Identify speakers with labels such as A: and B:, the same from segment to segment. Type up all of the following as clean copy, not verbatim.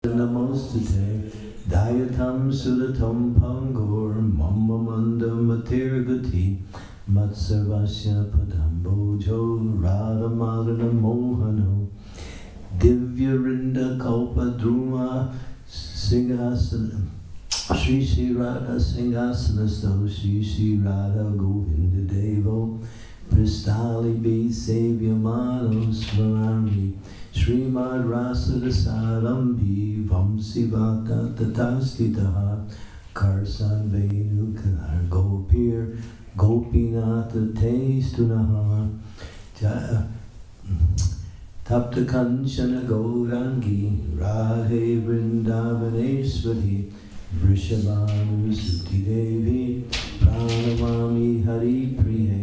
A: Namostate Dayatam Sudatam Pangur Mamma Mandam Matirgati Matsarvasya Padambojo Radha Madana Mohano Divya Rinda Kalpa Druma Singhasana Sri Sri Radha Singhasana Sto Sri Sri Radha Govinda Devo Pristali Be Savya Mano Smarami Srimad Rasada Sarambi Vamsi Bhakta Tatastitaha Karsan Venu Kanar Gopir Gopinatha Testunaha Tapta Kanchana Gaurangi Radhe Vrindavaneshwari Vrishabhanu Suti Devi Pranamami Hari Priye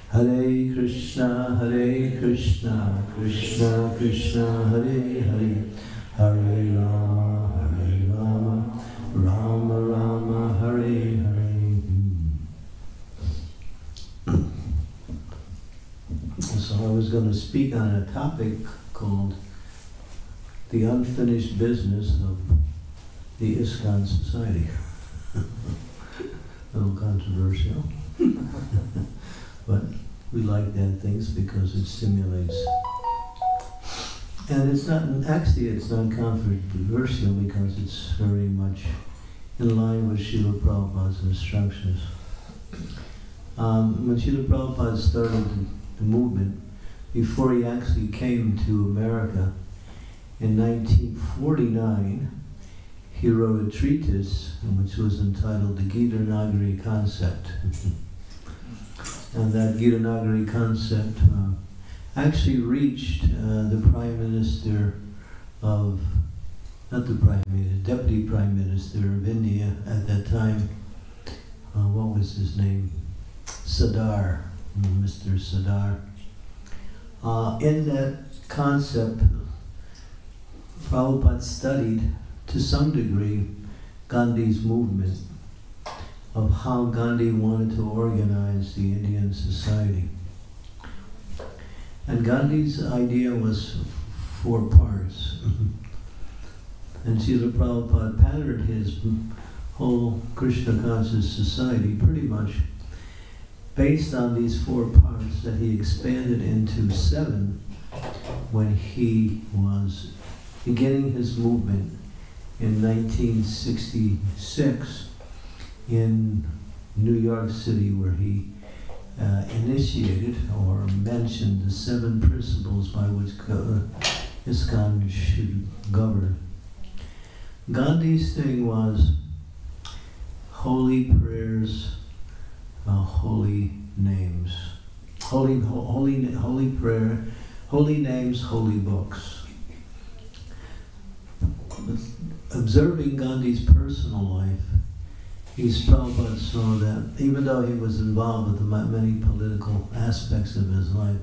A: Hare Krishna, Krishna Krishna, Hare Hare, Hare Rama, Rama Rama, Hare Hare. So I was going to speak on a topic called the unfinished business of the ISKCON Society. A little controversial. But we like that things because it stimulates. And it's not, actually it's not controversial because it's very much in line with Srila Prabhupada's instructions. When Srila Prabhupada started the movement, before he actually came to America in 1949, he wrote a treatise which was entitled The Gita Nagari Concept. And that Gita Nagari concept actually reached the Prime Minister of, not the Prime Minister, Deputy Prime Minister of India at that time. What was his name? Sardar, Mr. Sardar. In that concept, Prabhupada studied to some degree Gandhi's movement of how Gandhi wanted to organize the Indian society. And Gandhi's idea was 4 parts. And Srila Prabhupada patterned his whole Krishna conscious society pretty much based on these 4 parts that he expanded into 7 when he was beginning his movement in 1966 in New York City, where he initiated or mentioned the 7 principles by which ISKCON should govern. Gandhi's thing was holy prayers, holy names, holy prayer, holy names, holy books. Observing Gandhi's personal life, Prabhupada saw that even though he was involved with the many political aspects of his life,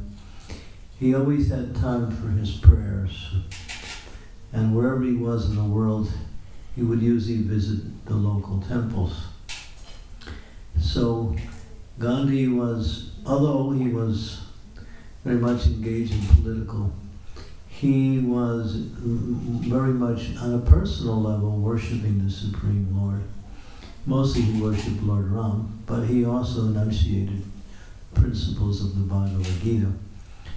A: he always had time for his prayers. And wherever he was in the world, he would usually visit the local temples. So Gandhi was, although he was very much engaged in political, he was very much on a personal level worshiping the Supreme Lord. Mostly he worshipped Lord Ram, but he also enunciated principles of the Bhagavad Gita.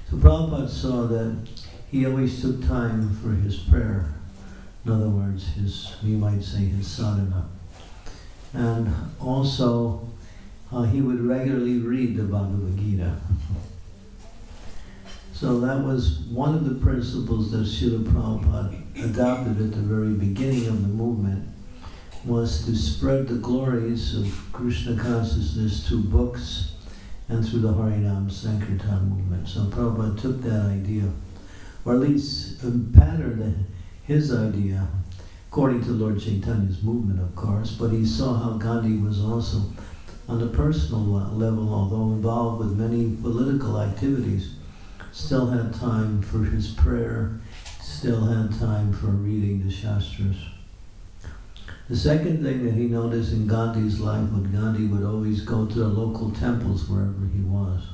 A: So Prabhupada saw that he always took time for his prayer. In other words, you might say his sadhana. And also, he would regularly read the Bhagavad Gita. So that was one of the principles that Srila Prabhupada adopted at the very beginning of the movement, was to spread the glories of Krishna consciousness through books and through the Harinam Sankirtan movement. So Prabhupada took that idea, or at least patterned his idea, according to Lord Chaitanya's movement, of course, but he saw how Gandhi was also, on a personal level, although involved with many political activities, still had time for his prayer, still had time for reading the Shastras. The second thing that he noticed in Gandhi's life was Gandhi would always go to the local temples wherever he was.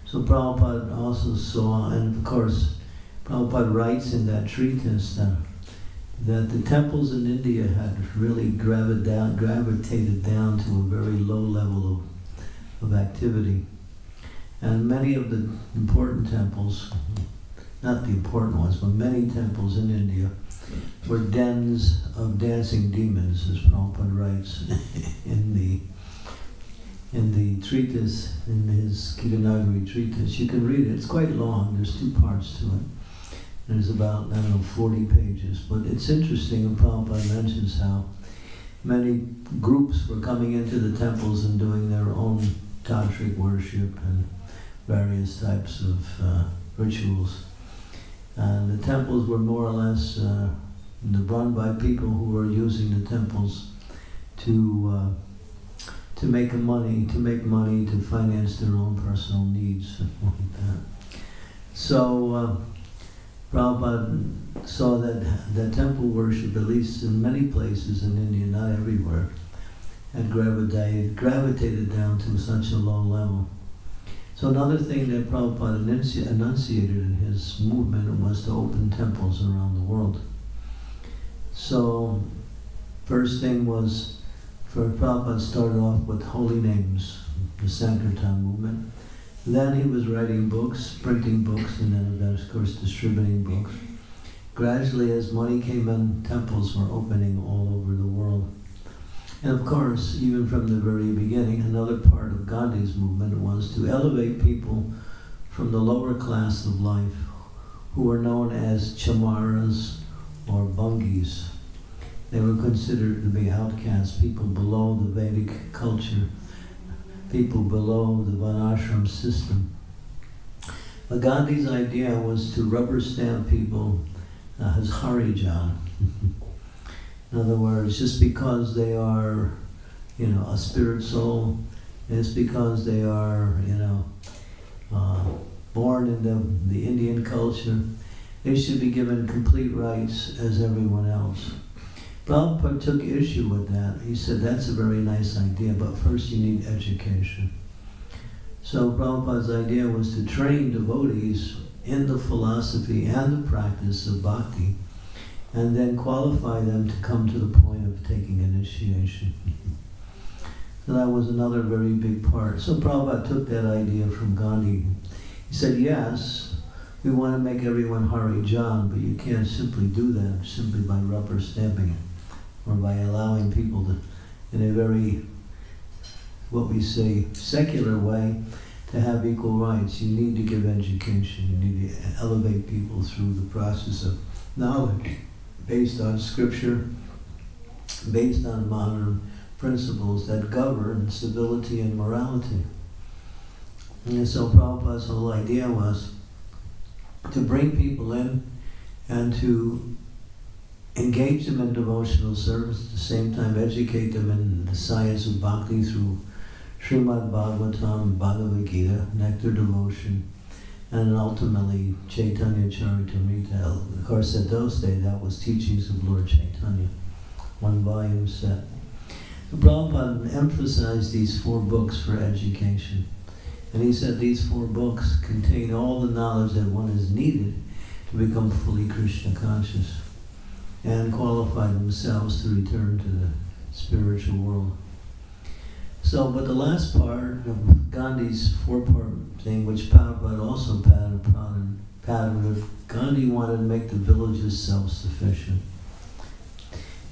A: So Prabhupada also saw, and of course, Prabhupada writes in that treatise that that the temples in India had really gravitated down to a very low level of activity. And many of the important temples, not the important ones, but many temples in India were dens of dancing demons, as Prabhupada writes in the treatise, in his Kiranagari treatise. You can read it. It's quite long. There's 2 parts to it. There's about, 40 pages. But it's interesting, and Prabhupada mentions how many groups were coming into the temples and doing their own tantric worship and various types of rituals. And the temples were more or less run by people who were using the temples to make money, to finance their own personal needs, something like that. So Prabhupada saw that temple worship, at least in many places in India, not everywhere, had gravitated down to such a low level. So another thing that Prabhupada enunciated in his movement was to open temples around the world. So first thing was, for Prabhupada started off with holy names, the Sankirtan movement. Then he was writing books, printing books, and then of course distributing books. Gradually, as money came in, temples were opening all over the world. And of course, even from the very beginning, another part of Gandhi's movement was to elevate people from the lower class of life, who were known as chamaras or bungis. They were considered to be outcasts, people below the Vedic culture, people below the Varnashram system. But Gandhi's idea was to rubber stamp people as Harijan. In other words, just because they are, a spirit soul, it's because they are, born in the Indian culture, they should be given complete rights as everyone else. Prabhupada took issue with that. He said, that's a very nice idea, but first you need education. So Prabhupada's idea was to train devotees in the philosophy and the practice of bhakti, and then qualify them to come to the point of taking initiation. So that was another very big part. So Prabhupada took that idea from Gandhi. He said, yes, we want to make everyone Harijan, but you can't simply do that simply by rubber stamping it, or by allowing people to, in a very, what we say, secular way, to have equal rights. You need to give education. You need to elevate people through the process of knowledge, based on scripture, based on modern principles that govern civility and morality. And so Prabhupada's whole idea was to bring people in and to engage them in devotional service, at the same time educate them in the science of bhakti through Srimad Bhagavatam, Bhagavad Gita, Nectar Devotion, and ultimately Chaitanya Charitamrita. Of course, at those days, that was teachings of Lord Chaitanya, 1 volume set. Prabhupada emphasized these 4 books for education. And he said these 4 books contain all the knowledge that one is needed to become fully Krishna conscious and qualify themselves to return to the spiritual world. So, but the last part of Gandhi's 4-part thing, which Prabhupada also patterned, Gandhi wanted to make the villages self-sufficient.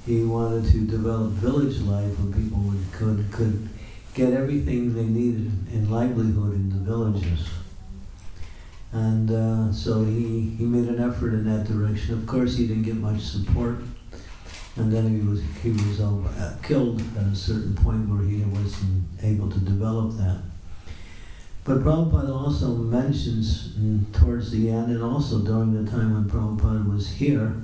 A: He wanted to develop village life where people could get everything they needed in livelihood in the villages. And so he made an effort in that direction. Of course, he didn't get much support. And then he was killed at a certain point where he wasn't able to develop that. But Prabhupada also mentions towards the end, and also during the time when Prabhupada was here,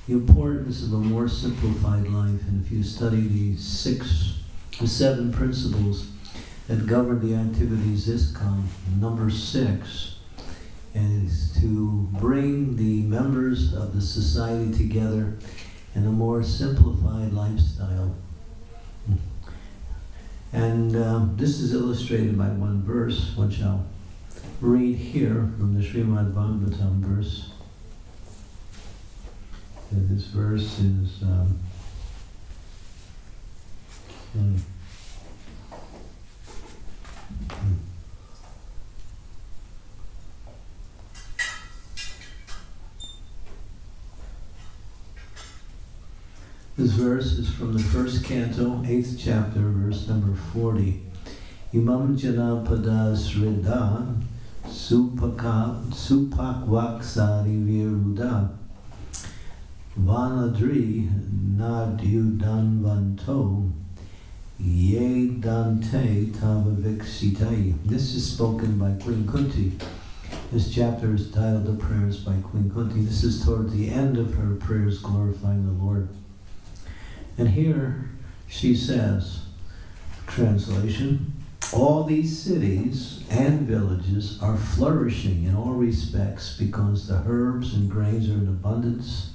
A: the importance of a more simplified life. And if you study the 7 principles that govern the activities ISKCON, number 6 is to bring the members of the society together in a more simplified lifestyle. And this is illustrated by one verse, which I'll read here from the Srimad Bhagavatam verse. This verse is This verse is from the first canto, 8th chapter, verse number 40. Imam jana pada srida supakvaksari viruda vanadri nadyudanvanto ye dante tavaviksitai. This is spoken by Queen Kunti. This chapter is titled The Prayers by Queen Kunti. This is toward the end of her prayers glorifying the Lord. And here she says, translation, all these cities and villages are flourishing in all respects because the herbs and grains are in abundance.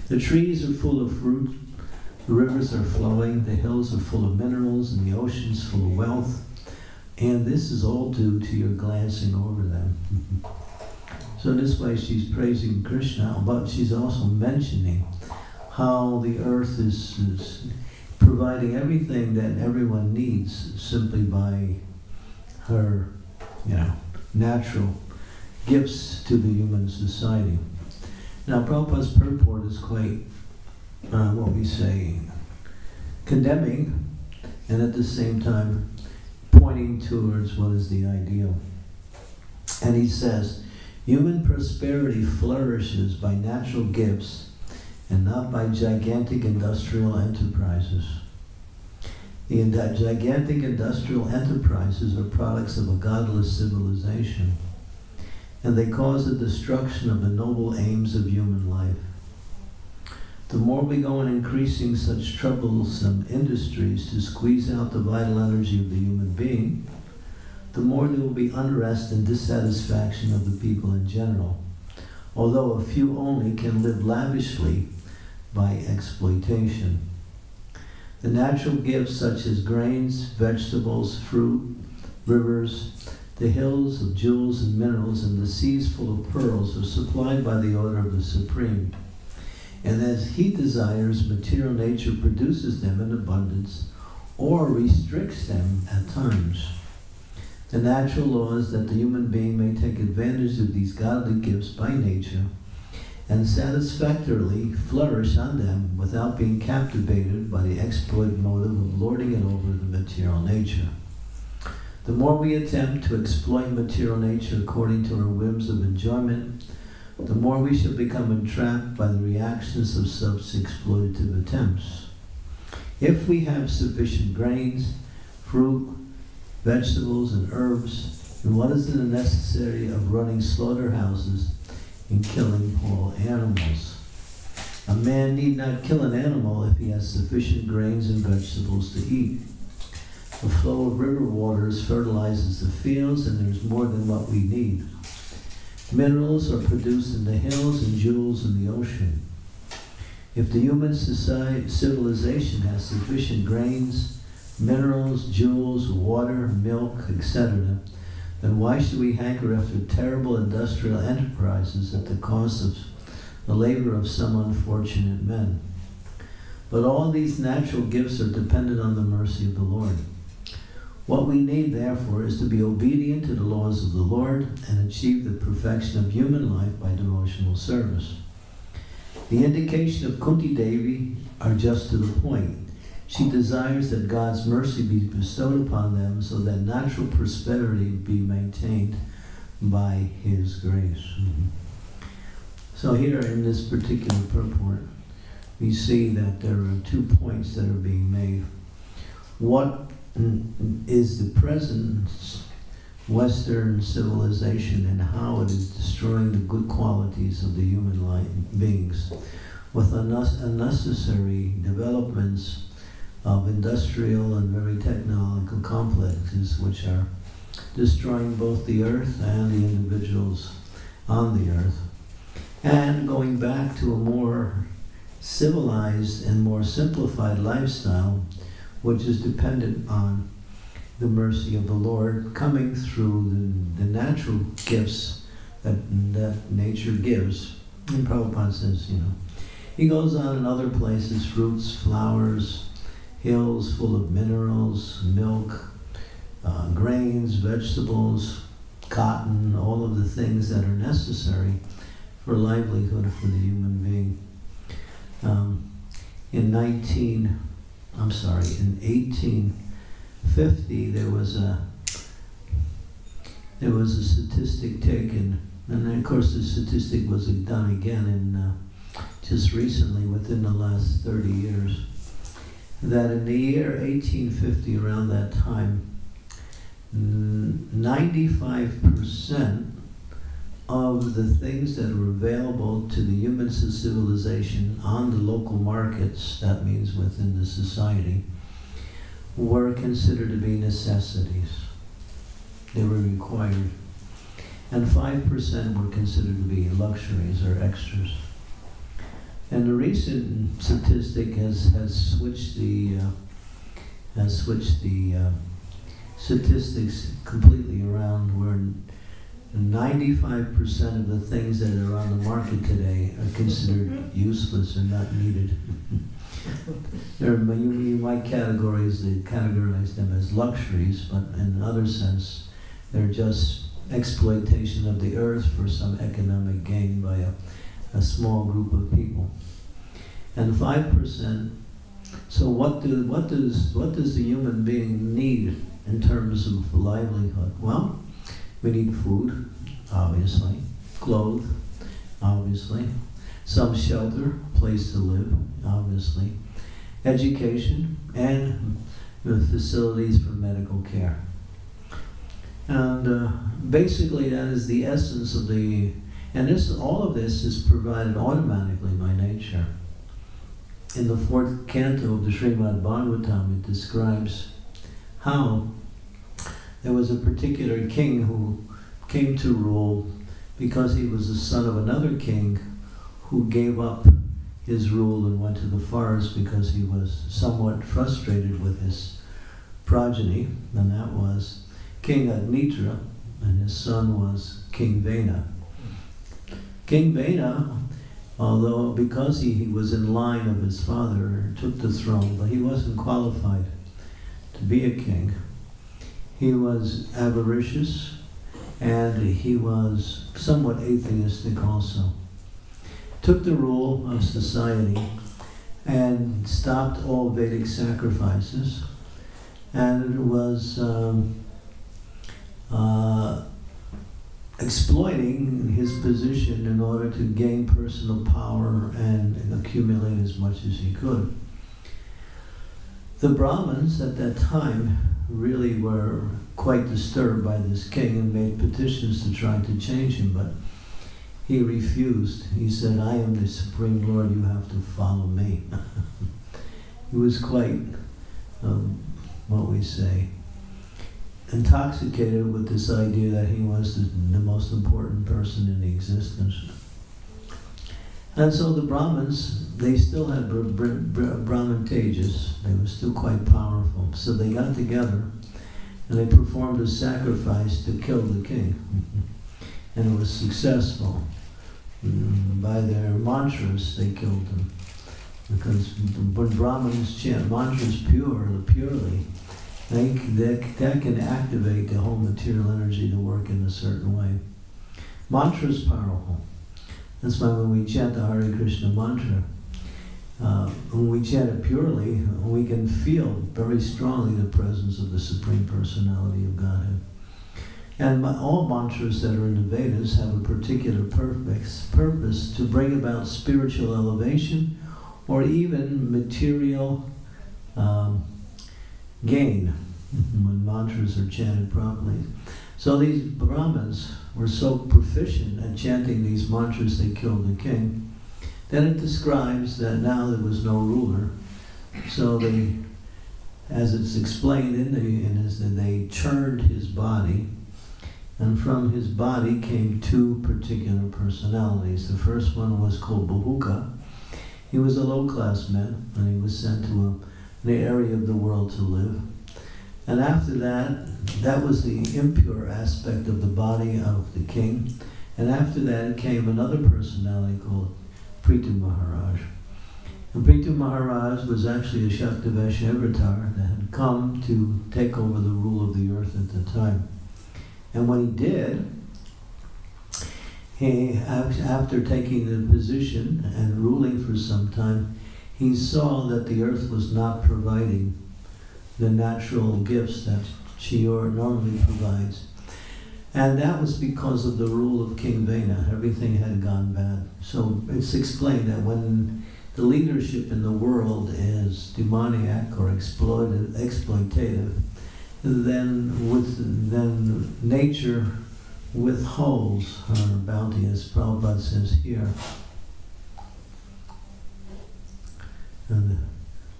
A: The trees are full of fruit, the rivers are flowing, the hills are full of minerals, and the oceans full of wealth. And this is all due to your glancing over them. So in this way she's praising Krishna, but she's also mentioning how the earth is providing everything that everyone needs simply by her, natural gifts to the human society. Now, Prabhupada's purport is quite, condemning, and at the same time pointing towards what is the ideal. And he says, human prosperity flourishes by natural gifts and not by gigantic industrial enterprises. The gigantic industrial enterprises are products of a godless civilization, and they cause the destruction of the noble aims of human life. The more we go on increasing such troublesome industries to squeeze out the vital energy of the human being, the more there will be unrest and dissatisfaction of the people in general, although a few only can live lavishly by exploitation. The natural gifts such as grains, vegetables, fruit, rivers, the hills of jewels and minerals, and the seas full of pearls are supplied by the order of the Supreme. And as he desires, material nature produces them in abundance or restricts them at times. The natural law is that the human being may take advantage of these godly gifts by nature and satisfactorily flourish on them without being captivated by the exploit motive of lording it over the material nature. The more we attempt to exploit material nature according to our whims of enjoyment, the more we shall become entrapped by the reactions of such exploitative attempts. If we have sufficient grains, fruit, vegetables, and herbs, then what is the necessity of running slaughterhouses and killing whole animals? A man need not kill an animal if he has sufficient grains and vegetables to eat. The flow of river waters fertilizes the fields, and there's more than what we need. Minerals are produced in the hills and jewels in the ocean. If the human civilization has sufficient grains, minerals, jewels, water, milk, etc., then why should we hanker after terrible industrial enterprises at the cost of the labor of some unfortunate men? But all these natural gifts are dependent on the mercy of the Lord. What we need, therefore, is to be obedient to the laws of the Lord and achieve the perfection of human life by devotional service. The indication of Kunti Devi are just to the point. She desires that God's mercy be bestowed upon them so that natural prosperity be maintained by His grace. So here in this particular purport, we see that there are 2 points that are being made. What is the present Western civilization and how it is destroying the good qualities of the human beings with unnecessary developments of industrial and very technological complexes which are destroying both the earth and the individuals on the earth, and going back to a more civilized and more simplified lifestyle which is dependent on the mercy of the Lord coming through the natural gifts that nature gives. And Prabhupada says, He goes on in other places, fruits, flowers, hills full of minerals, milk, grains, vegetables, cotton, all of the things that are necessary for livelihood for the human being. In 1850, there was a statistic taken, and of course the statistic was done again in just recently, within the last 30 years, that in the year 1850, around that time, 95% of the things that were available to the humans of civilization on the local markets, that means within the society, were considered to be necessities. They were required. And 5% were considered to be luxuries or extras. And the recent statistic has switched the statistics completely around, where 95% of the things that are on the market today are considered useless and not needed. You might categorize them as luxuries, but in another sense, they're just exploitation of the earth for some economic gain by a small group of people. And 5%. So what does the human being need in terms of livelihood? Well, we need food, obviously, clothes, obviously, some shelter, place to live, obviously, education, and facilities for medical care. And basically that is the essence of the, and all of this is provided automatically by nature. In the 4th canto of the Srimad Bhagavatam, it describes how there was a particular king who came to rule because he was the son of another king who gave up his rule and went to the forest because he was somewhat frustrated with his progeny, and that was King Agnitra, and his son was King Vena. King Vena, although because he was in line of his father, took the throne, but he wasn't qualified to be a king. He was avaricious, and he was somewhat atheistic also. Took the rule of society and stopped all Vedic sacrifices, and was exploiting his position in order to gain personal power and accumulate as much as he could. The Brahmins at that time really were quite disturbed by this king and made petitions to try to change him, but he refused. He said, "I am the Supreme Lord, you have to follow me." He was quite, what we say, intoxicated with this idea that he was the most important person in existence. And so the Brahmins, they still had Brahman Tejas. They were still quite powerful. So they got together and they performed a sacrifice to kill the king. And it was successful. By their mantras, they killed him. Because when Brahmins chant mantras purely, that can activate the whole material energy to work in a certain way. Mantra is powerful. That's why when we chant the Hare Krishna mantra, when we chant it purely, we can feel very strongly the presence of the Supreme Personality of Godhead. And all mantras that are in the Vedas have a particular purpose to bring about spiritual elevation or even material gain when mantras are chanted properly. So these Brahmins were so proficient at chanting these mantras they killed the king. Then it describes that now there was no ruler. So they, as it's explained they churned his body, and from his body came two particular personalities. The first one was called Bahuka. He was a low-class man, and he was sent to an area of the world to live. And after that, that was the impure aspect of the body of the king. And after that came another personality called Prithu Maharaj. And Prithu Maharaj was actually a Shaktivesh avatar that had come to take over the rule of the earth at the time. And when he did, after taking the position and ruling for some time, he saw that the earth was not providing the natural gifts that she normally provides. And that was because of the rule of King Vena. Everything had gone bad. So it's explained that when the leadership in the world is demoniac or exploitative, then nature withholds her bounty, as Prabhupada says here. And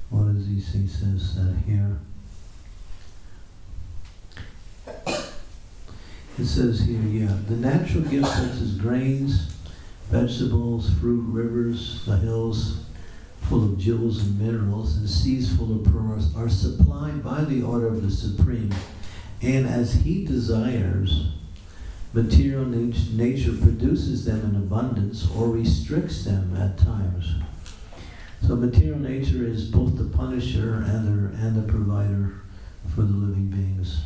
A: what does he say? Says that here. It says here, the natural gifts such as grains, vegetables, fruit, rivers, the hills full of jewels and minerals, and seas full of pearls are supplied by the order of the Supreme. And as he desires, material nature produces them in abundance or restricts them at times. So material nature is both the punisher and the provider for the living beings.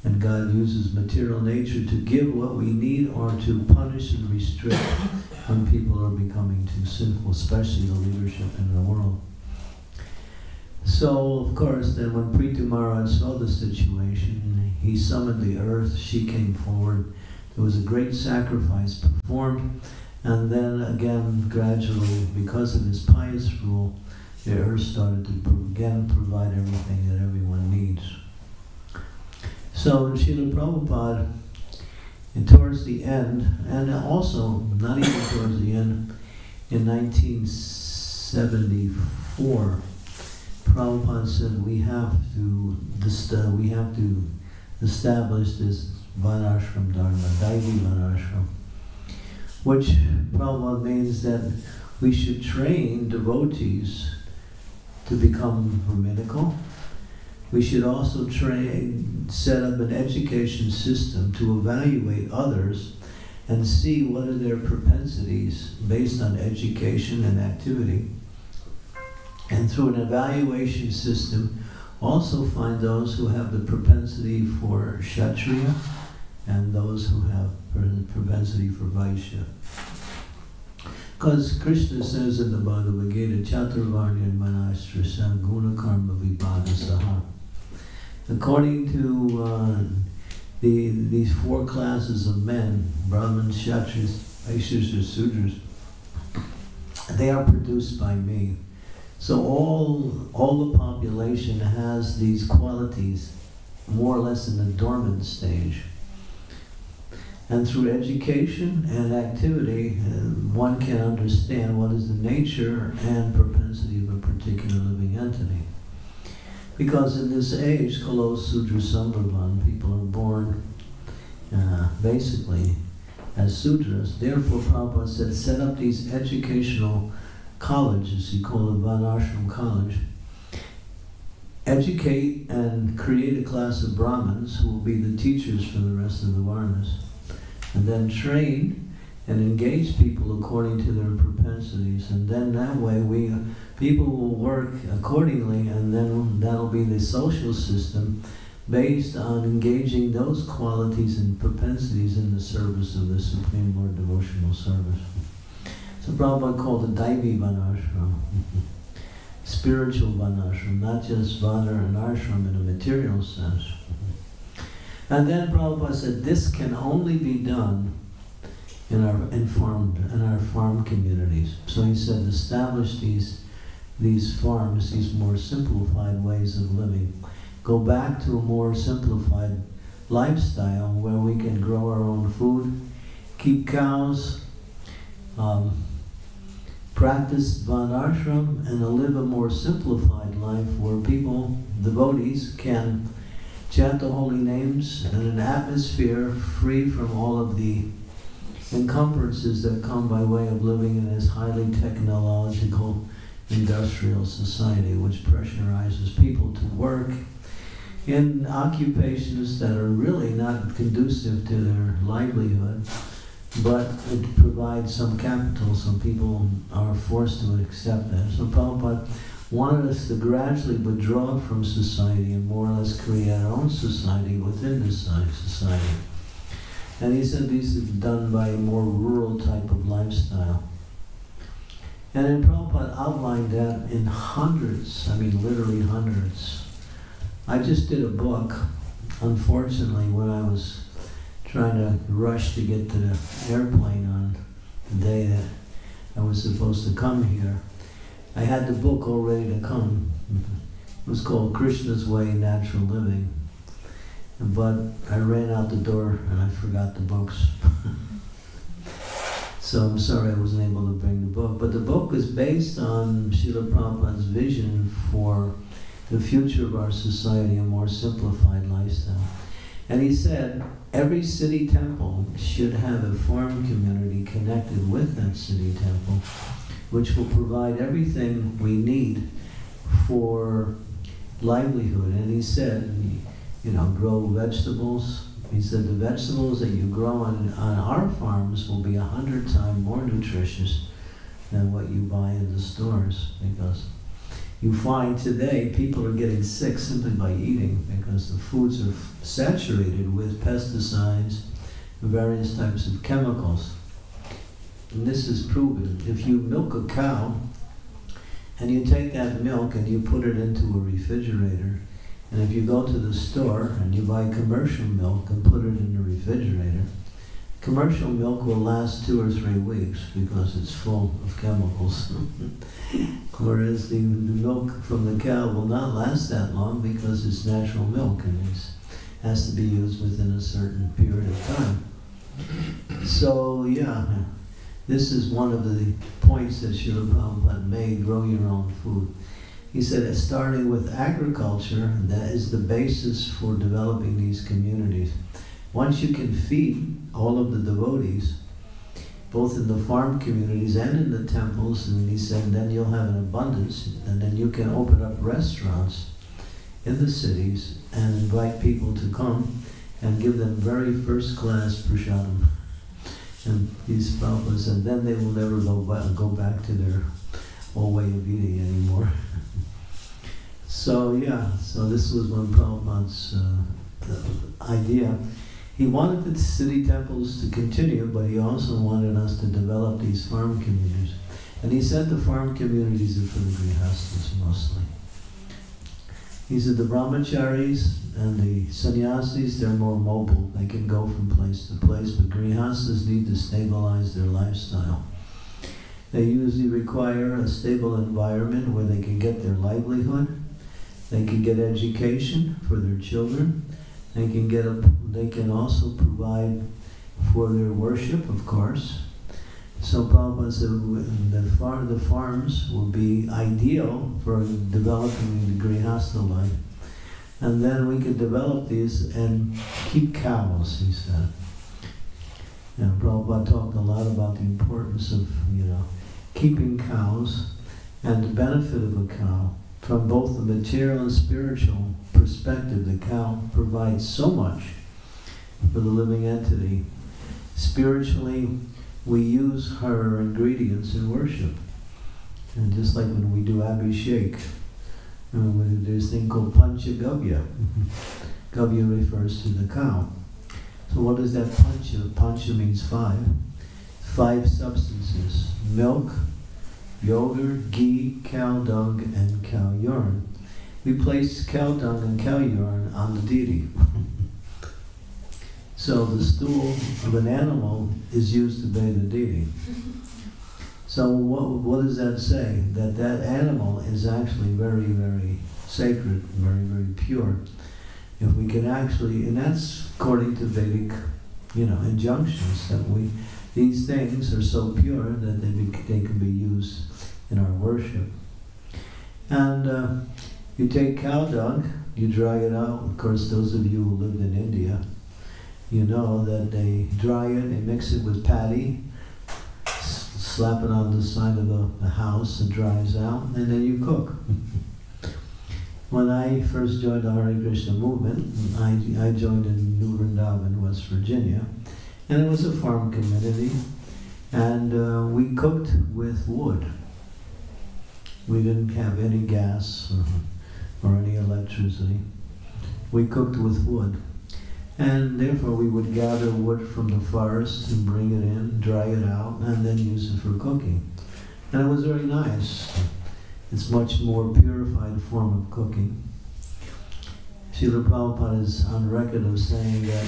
A: And God uses material nature to give what we need or to punish and restrict when people are becoming too sinful, especially the leadership in the world. So, of course, then when Prithu Maharaj saw the situation, he summoned the earth, she came forward, there was a great sacrifice performed, and then again, gradually, because of his pious rule, the earth started to again provide everything that everyone needs. So Srila Prabhupada, and towards the end, and also not even towards the end, in 1974, Prabhupada said we have to establish this Varnashram Dharma, Daivi Varnashram, which Prabhupada means that we should train devotees to become Brahminical. We should also set up an education system to evaluate others and see what are their propensities based on education and activity. And through an evaluation system, also find those who have the propensity for Kshatriya and those who have the propensity for Vaishya. Because Krishna says in the Bhagavad Gita, Chaturvarnya Manastra Guna Karma Vibhada Saha. According to these four classes of men, Brahmins, Kshatriyas, Vaishyas, or Sudras, they are produced by me. So all the population has these qualities more or less in the dormant stage. And through education and activity, one can understand what is the nature and propensity of a particular living entity. Because in this age, Kalo Sudra Sambhavan, people are born basically as Sudras. Therefore, Prabhupada said, set up these educational colleges, he called it Varnashram College. Educate and create a class of Brahmins who will be the teachers for the rest of the Varnas. And then train and engage people according to their propensities. And then that way people will work accordingly, and then that'll be the social system based on engaging those qualities and propensities in the service of the Supreme Lord devotional service. So Prabhupada called it Daivi Varnashram, spiritual Varnashram, not just Varna and Ashram in a material sense. And then Prabhupada said this can only be done in our farm communities. So he said establish these farms, these more simplified ways of living. Go back to a more simplified lifestyle where we can grow our own food, keep cows, practice Varnashram, and live a more simplified life where people, devotees, can chant the holy names in an atmosphere free from all of the encumbrances that come by way of living in this highly technological industrial society, which pressurizes people to work in occupations that are really not conducive to their livelihood, but it provides some capital, so people are forced to accept that. So Prabhupada wanted us to gradually withdraw from society and more or less create our own society within this society. And he said these are done by a more rural type of lifestyle. And then Prabhupada outlined that in hundreds, I mean literally hundreds. I just did a book, unfortunately, when I was trying to rush to get to the airplane on the day that I was supposed to come here. I had the book all ready to come. It was called Krishna's Way, Natural Living. But I ran out the door and I forgot the books. So I'm sorry I wasn't able to bring the book. But the book is based on Srila Prabhupada's vision for the future of our society, a more simplified lifestyle. And he said, every city temple should have a farm community connected with that city temple, which will provide everything we need for livelihood. And he said, you know, grow vegetables. He said the vegetables that you grow on our farms will be 100 times more nutritious than what you buy in the stores, because you find today people are getting sick simply by eating because the foods are saturated with pesticides and various types of chemicals. And this is proven. If you milk a cow and you take that milk and you put it into a refrigerator, and if you go to the store and you buy commercial milk and put it in the refrigerator, commercial milk will last 2 or 3 weeks because it's full of chemicals. Whereas the milk from the cow will not last that long because it's natural milk and it has to be used within a certain period of time. So yeah, this is one of the points that Srila Prabhupada made, grow your own food. He said, starting with agriculture, that is the basis for developing these communities. Once you can feed all of the devotees, both in the farm communities and in the temples, and he said, then you'll have an abundance, and then you can open up restaurants in the cities and invite people to come and give them very first-class prasadam. And these Prabhupada said, then they will never go back to their old way of eating anymore. So yeah, so this was one Prabhupada's idea. He wanted the city temples to continue, but he also wanted us to develop these farm communities. And he said the farm communities are for the grihastas mostly. He said the brahmacharis and the sannyasis, they're more mobile. They can go from place to place, but grihastas need to stabilize their lifestyle. They usually require a stable environment where they can get their livelihood. They can get education for their children. They can also provide for their worship, of course. So Prabhupada said the farms will be ideal for developing the grihastha life. And then we could develop these and keep cows, he said. And Prabhupada talked a lot about the importance of, keeping cows and the benefit of a cow. From both the material and spiritual perspective, the cow provides so much for the living entity. Spiritually, we use her ingredients in worship. And just like when we do abhishek, there's a thing called panchagavya. Gavya refers to the cow. So what is that pancha? Pancha means 5. 5 substances: milk, yogurt, ghee, cow dung, and cow urine. We place cow dung and cow urine on the deity. So the stool of an animal is used to bathe the deity. So what does that say? That animal is actually very, very sacred, very, very pure. If we can actually, and that's according to Vedic, injunctions, that these things are so pure that they can be used in our worship. And you take cow dung, you dry it out. Of course, those of you who lived in India, you know that they dry it, they mix it with paddy, slap it on the side of the house, it dries out, and then you cook. When I first joined the Hare Krishna movement, I joined in New Vrindavan, West Virginia, And it was a farm community, and we cooked with wood. We didn't have any gas or any electricity. We cooked with wood. And therefore we would gather wood from the forest and bring it in, dry it out, and then use it for cooking. And it was very nice. It's much more purified form of cooking. Srila Prabhupada is on record of saying that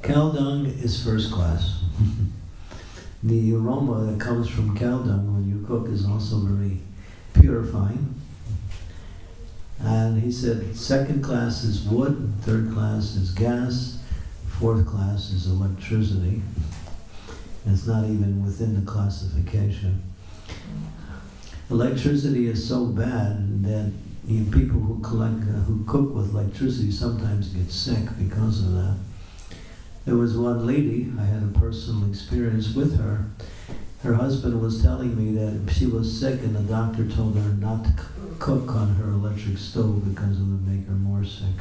A: cow dung is first class. The aroma that comes from cow dung when you cook is also very purifying. And he said second class is wood, third class is gas, fourth class is electricity. It's not even within the classification. Electricity is so bad that people who cook with electricity sometimes get sick because of that. There was one lady, I had a personal experience with her. Her husband was telling me that she was sick and the doctor told her not to cook on her electric stove because it would make her more sick.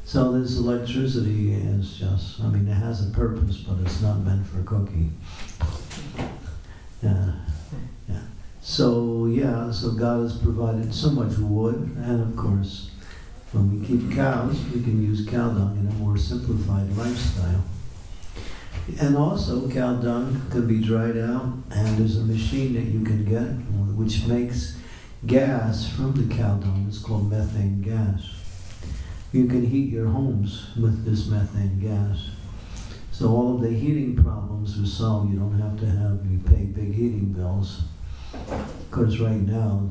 A: So this electricity is just, I mean, it has a purpose, but it's not meant for cooking. Yeah. So God has provided so much wood, and of course, when we keep cows, we can use cow dung in a more simplified lifestyle. And also, cow dung can be dried out, and there's a machine that you can get which makes gas from the cow dung. It's called methane gas. You can heat your homes with this methane gas. So all of the heating problems are solved. You don't have you pay big heating bills. Of course, right now,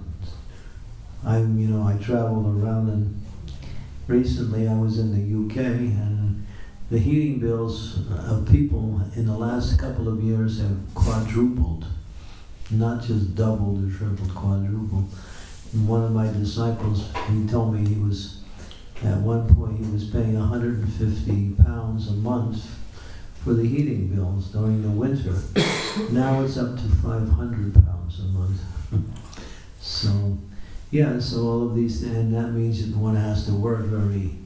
A: I travel around, and recently I was in the UK, and the heating bills of people in the last couple of years have quadrupled, not just doubled or tripled, quadrupled. And one of my disciples, he told me at one point he was paying 150 pounds a month for the heating bills during the winter. Now it's up to 500 pounds a month. So all of these, and that means that one has to work very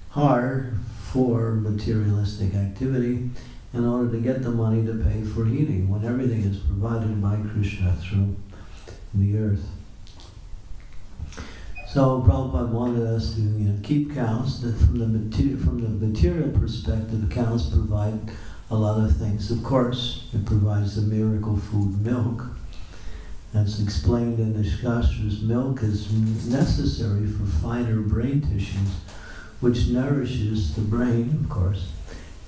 A: hard for materialistic activity in order to get the money to pay for heating, when everything is provided by Krishna through the earth. So Prabhupada wanted us to keep cows. That from the material perspective, cows provide a lot of things. Of course, it provides the miracle food, milk. As explained in the Shastras, milk is necessary for finer brain tissues, which nourishes the brain, of course,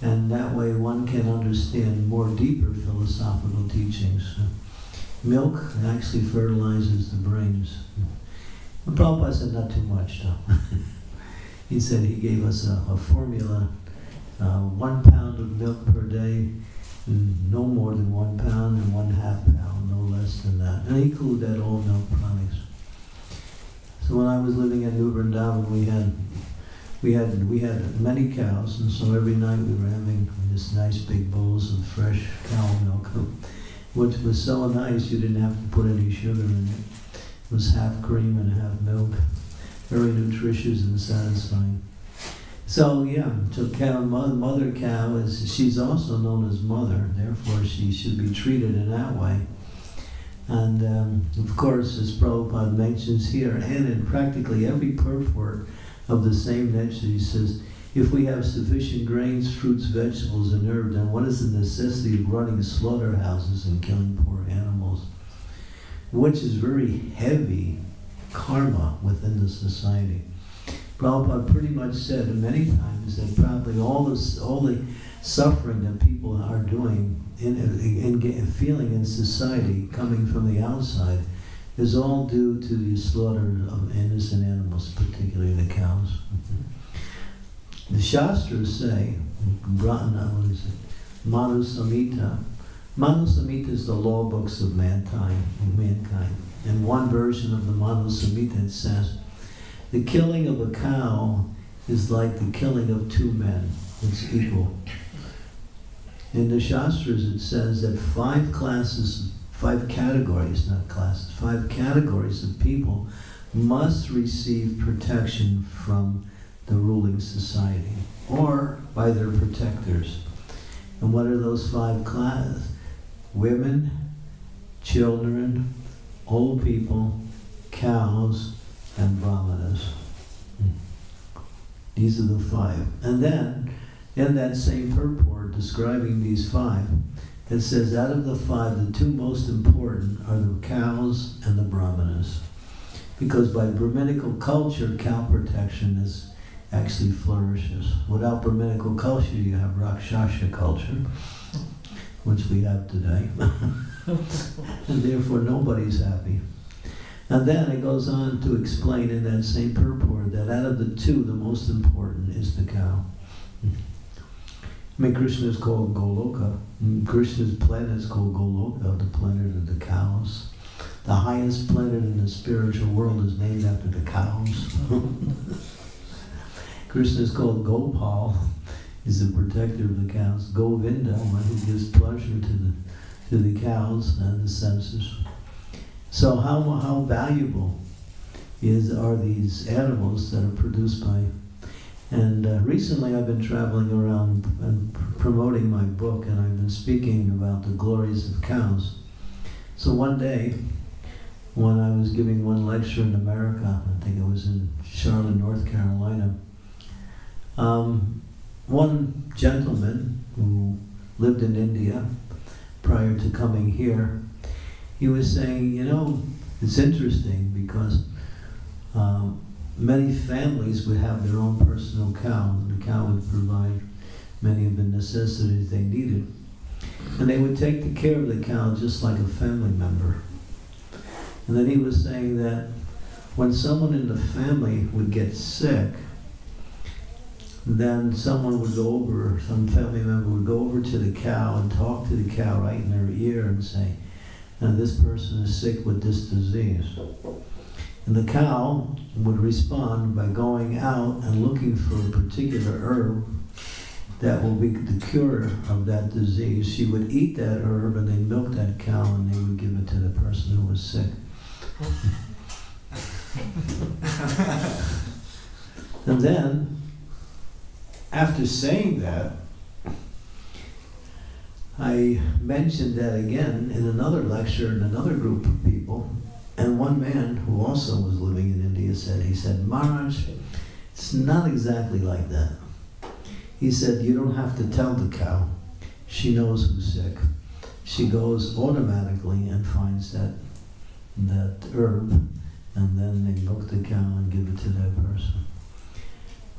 A: and that way one can understand more deeper philosophical teachings. Milk actually fertilizes the brains. And Prabhupada said not too much, though. He said he gave us a formula, 1 pound of milk per day, no more than 1 pound, and 1/2 pound, no less than that. And he included all milk products. So when I was living in New Vrindavan, we had many cows, and so every night we were having this nice big bowls of fresh cow milk, which was so nice you didn't have to put any sugar in it. It was half cream and half milk, very nutritious and satisfying. So mother cow she's also known as mother, therefore she should be treated in that way. And of course, as Prabhupada mentions here, and in practically every purport of the same nature, he says, if we have sufficient grains, fruits, vegetables, and herbs, then what is the necessity of running slaughterhouses and killing poor animals? Which is very heavy karma within the society. Prabhupada pretty much said many times that probably all the suffering that people are doing feeling in society coming from the outside is all due to the slaughter of innocent animals, particularly the cows. The Shastras say, Manu Samhita. Manu Samhita is the law books of mankind. In one version of the Manu Samhita it says, the killing of a cow is like the killing of 2 men. It's equal. In the Shastras it says that 5 categories of people must receive protection from the ruling society or by their protectors. And what are those 5 classes? Women, children, old people, cows, and brahmanas. These are the 5. And then, in that same purport describing these 5, it says out of the 5, the 2 most important are the cows and the brahmanas. Because by Brahminical culture, cow protection is actually flourishes. Without Brahminical culture, you have Rakshasa culture, which we have today. And therefore nobody is happy. And then it goes on to explain in that same purport that out of the 2, the most important is the cow. I mean, Krishna is called Goloka. Krishna's planet is called Goloka, the planet of the cows. The highest planet in the spiritual world is named after the cows. Krishna is called Gopal. He's the protector of the cows. Govinda, one who gives pleasure to the cows and the senses. So how valuable are these animals that are produced by... And recently I've been traveling around and promoting my book, and I've been speaking about the glories of cows. So one day, when I was giving one lecture in America, I think it was in Charlotte, North Carolina, one gentleman who lived in India prior to coming here, he was saying, you know, it's interesting because many families would have their own personal cow, and the cow would provide many of the necessities they needed. And they would take the care of the cow just like a family member. And then he was saying that when someone in the family would get sick, then someone would go over, some family member would go over to the cow and talk to the cow right in her ear and say, this person is sick with this disease. And the cow would respond by going out and looking for a particular herb that will be the cure of that disease. She would eat that herb and they'd milk that cow and they would give it to the person who was sick. And then, after saying that, I mentioned that again in another lecture in another group of people, and one man who also was living in India said, Maharaj, it's not exactly like that. He said, you don't have to tell the cow. She knows who's sick. She goes automatically and finds that herb, and then they milk the cow and give it to that person.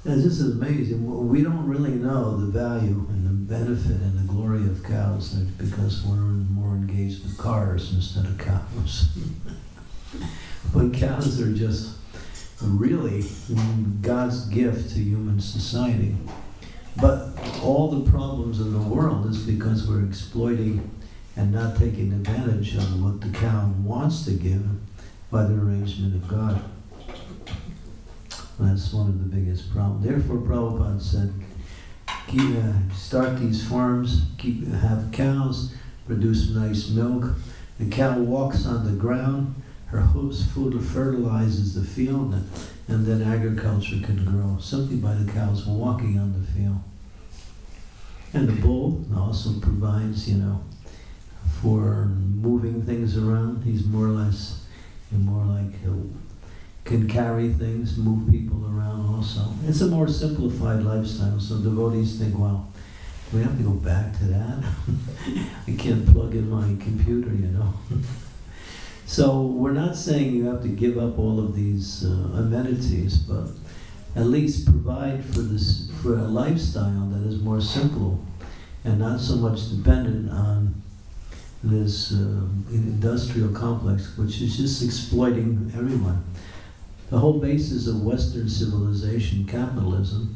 A: And this is amazing. We don't really know the value and the benefit and the glory of cows because we're more engaged with cars instead of cows. But cows are just really God's gift to human society. But all the problems in the world is because we're exploiting and not taking advantage of what the cow wants to give by the arrangement of God. That's one of the biggest problems. Therefore, Prabhupada said, start these farms, have cows, produce nice milk. The cow walks on the ground, her hooves fertilizes the field, and then agriculture can grow simply by the cows walking on the field. And the bull also provides, for moving things around. He's more like can carry things, move people around also. It's a more simplified lifestyle, so devotees think, well, do we have to go back to that? I can't plug in my computer, So we're not saying you have to give up all of these amenities, but at least provide for a lifestyle that is more simple and not so much dependent on this industrial complex, which is just exploiting everyone. The whole basis of Western civilization, capitalism,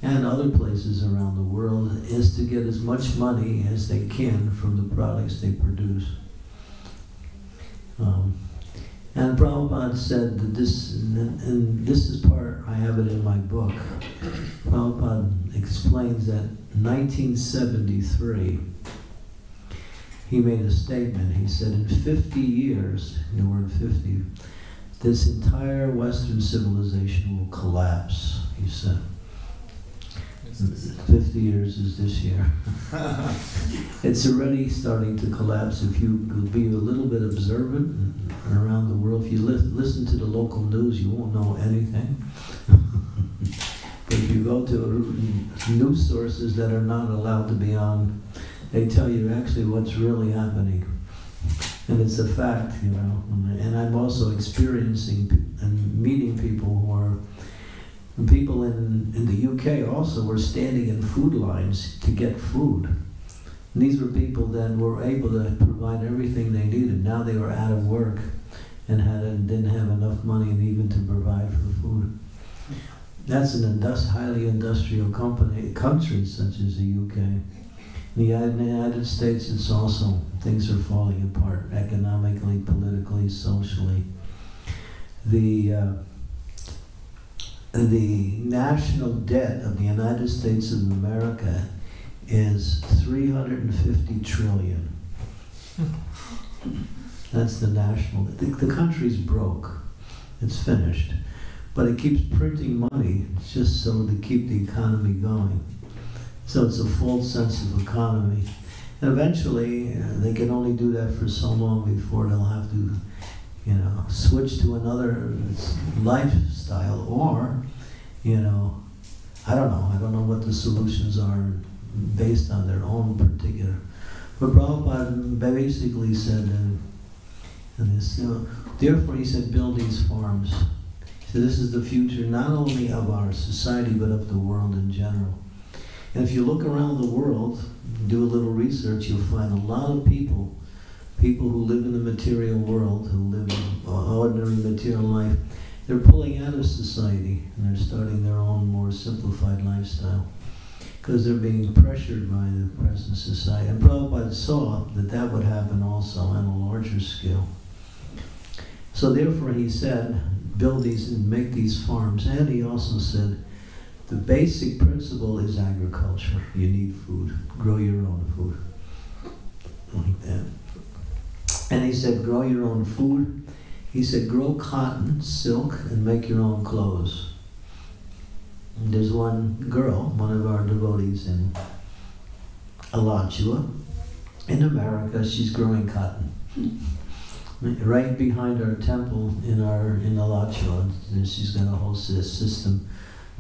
A: and other places around the world is to get as much money as they can from the products they produce. And Prabhupada said that this is part, I have it in my book. Prabhupada explains that in 1973, he made a statement. He said, in 50 years, the word 50, this entire Western civilization will collapse, he said. 50 years is this year. It's already starting to collapse. If you be a little bit observant around the world, if you listen to the local news, you won't know anything. But if you go to news sources that are not allowed to be on, they tell you actually what's really happening. And it's a fact, you know. And I'm also experiencing and meeting people who are, people in the UK also were standing in food lines to get food. And these were people that were able to provide everything they needed. Now they were out of work and didn't have enough money even to provide for food. That's an highly industrial country such as the UK. In the United States, it's also, things are falling apart economically, politically, socially. The national debt of the United States of America is $350 trillion. That's the national debt. The country's broke. It's finished. But it keeps printing money just so to keep the economy going. So it's a false sense of economy. And eventually, they can only do that for so long before they'll have to, you know, switch to another lifestyle, or, you know, I don't know what the solutions are based on their own particular. But Prabhupada basically said, therefore he said, build these farms. He said, this is the future not only of our society, but of the world in general. And if you look around the world, do a little research, you'll find a lot of people who live in the material world, who live an ordinary material life, they're pulling out of society and they're starting their own more simplified lifestyle because they're being pressured by the present society. And Prabhupada saw that would happen also on a larger scale. So therefore he said, build these and make these farms. And he also said, the basic principle is agriculture. You need food. Grow your own food. Like that. And he said, grow your own food. He said, grow cotton, silk, and make your own clothes. And there's one girl, one of our devotees in Alachua, in America, she's growing cotton. Right behind our temple in Alachua, she's got a whole system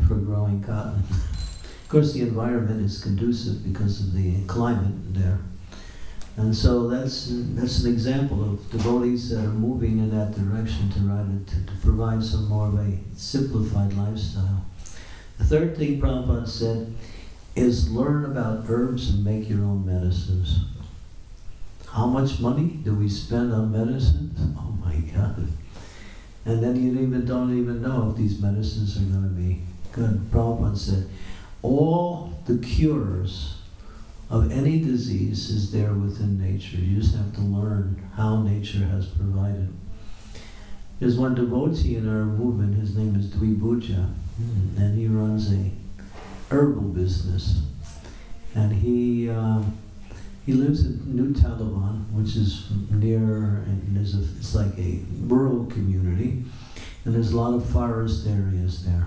A: for growing cotton. Of course, the environment is conducive because of the climate there. And so that's an example of devotees that are moving in that direction to provide some more of a simplified lifestyle. The third thing Prabhupada said is learn about herbs and make your own medicines. How much money do we spend on medicines? Oh my God. And then you don't even know if these medicines are going to be good. Prabhupada said, all the cures of any disease is there within nature. You just have to learn how nature has provided. There's one devotee in our movement, his name is Dvibuja, and he runs a herbal business. And he lives in New Taliban, which is near, and it's like a rural community, and there's a lot of forest areas there.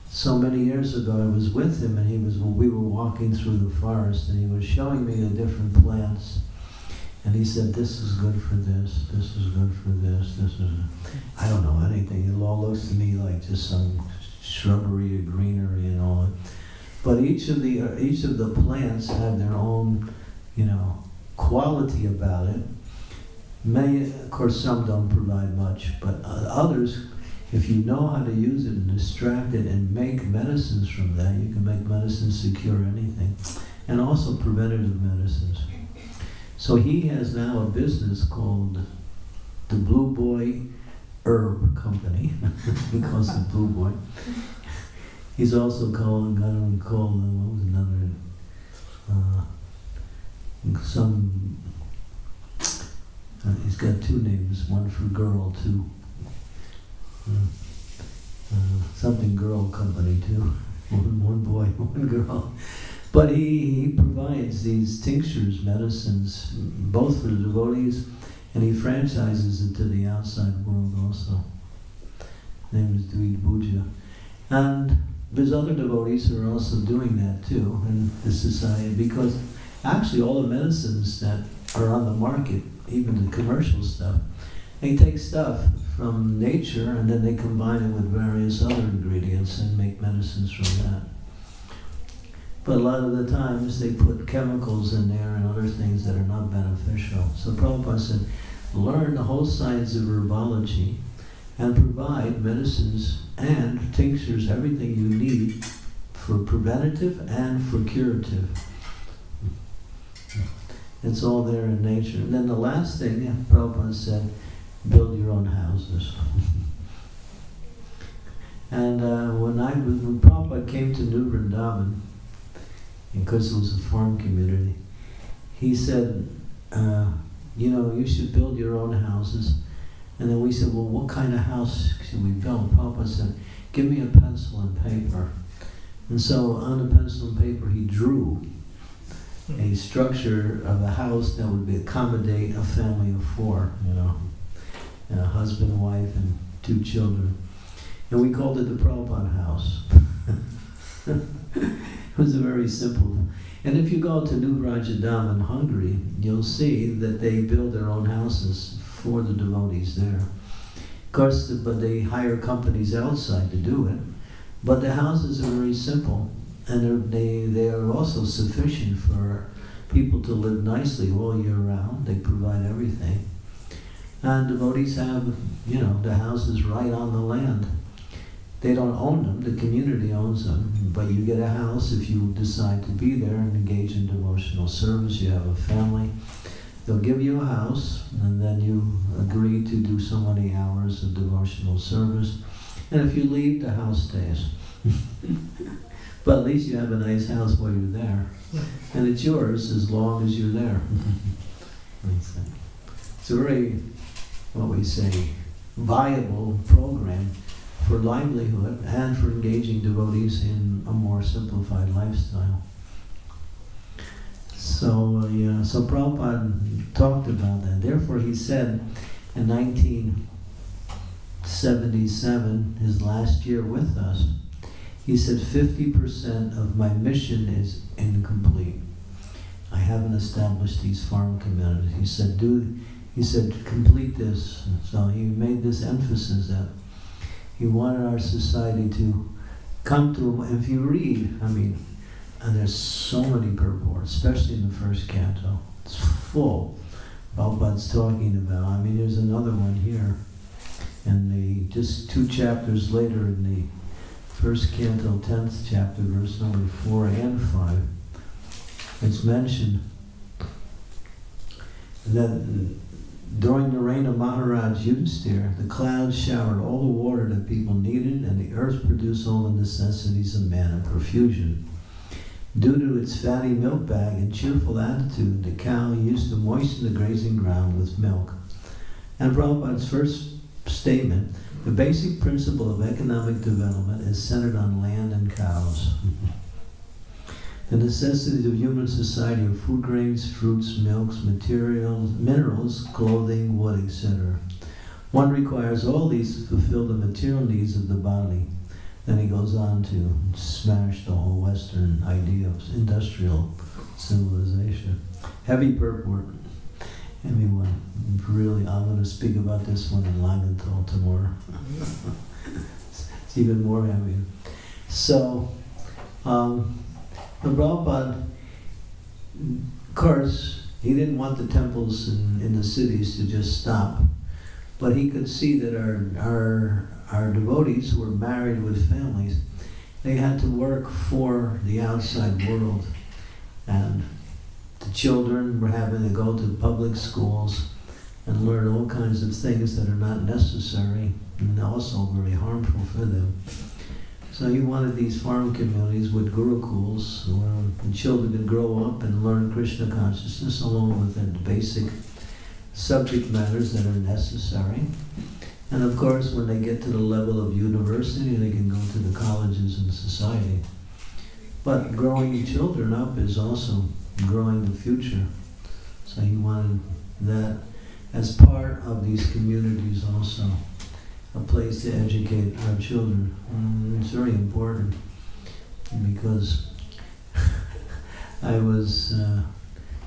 A: So many years ago, I was with him, and we were walking through the forest, and he was showing me the different plants. And he said, this is good for this is good for this is... I don't know anything. It all looks to me like just some shrubbery or greenery and all. But each of the plants have their own, quality about it. Many, of course, some don't provide much, but others, if you know how to use it and extract it and make medicines from that, you can make medicines to cure anything, and also preventative medicines. So he has now a business called the Blue Boy Herb Company. He calls it Blue Boy. He's also called he's got two names, one for girl, too. Something girl company, too. One boy, one girl. But he provides these tinctures, medicines, both for the devotees, and he franchises it to the outside world also. His name is Dvibuja. And there's other devotees who are also doing that too in the society, because actually all the medicines that are on the market, even the commercial stuff, they take stuff from nature and then they combine it with various other ingredients and make medicines from that. But a lot of the times they put chemicals in there and other things that are not beneficial. So Prabhupada said, learn the whole science of herbology and provide medicines and tinctures, everything you need for preventative and for curative. It's all there in nature. And then the last thing, Prabhupada said, build your own houses. And when Prabhupada came to New Vrindavan, because it was a farm community, he said, you should build your own houses. And then we said, well, what kind of house should we build? Prabhupada said, give me a pencil and paper. And so on the pencil and paper, he drew a structure of a house that would accommodate a family of 4, a husband, wife, and 2 children. And we called it the Prabhupada house. It was a very simple. And if you go to New Rajadam in Hungary, you'll see that they build their own houses for the devotees there. Of course, but they hire companies outside to do it. But the houses are very simple, and they are also sufficient for people to live nicely all year round. They provide everything. And devotees have, the houses right on the land. They don't own them, the community owns them, but you get a house if you decide to be there and engage in devotional service. You have a family. They'll give you a house, and then you agree to do so many hours of devotional service. And if you leave, the house stays. But at least you have a nice house while you're there. And it's yours as long as you're there. It's a very, viable program for livelihood and for engaging devotees in a more simplified lifestyle. So Prabhupada talked about that. Therefore he said in 1977, his last year with us, he said 50% of my mission is incomplete. I haven't established these farm communities. He said, complete this. So he made this emphasis that he wanted our society to come to him. If you read, and there's so many purports, especially in the first canto. It's full. Prabhupada's talking about. There's another one here. And just 2 chapters later in the first canto, 10th chapter, verse number 4 and 5, it's mentioned that during the reign of Maharaj Yudhisthira, the clouds showered all the water that people needed, and the earth produced all the necessities of man in profusion. Due to its fatty milk bag and cheerful attitude, the cow used to moisten the grazing ground with milk. And Prabhupada's first statement, the basic principle of economic development is centered on land and cows. The necessities of human society are food grains, fruits, milks, materials, minerals, clothing, wood, etc. One requires all these to fulfill the material needs of the body. Then he goes on to smash the whole Western idea of industrial civilization. Heavy purport. Everyone, really, I'm going to speak about this one in Langenthal tomorrow. It's even more heavy. So, Prabhupada, of course, he didn't want the temples in the cities to just stop, but he could see that our devotees who were married with families, they had to work for the outside world, and the children were having to go to public schools and learn all kinds of things that are not necessary and also very harmful for them. So he wanted these farm communities with gurukuls where the children could grow up and learn Krishna consciousness along with the basic subject matters that are necessary. And of course, when they get to the level of university, they can go to the colleges and society. But growing children up is also growing the future. So he wanted that as part of these communities also, a place to educate our children. It's very important. because I was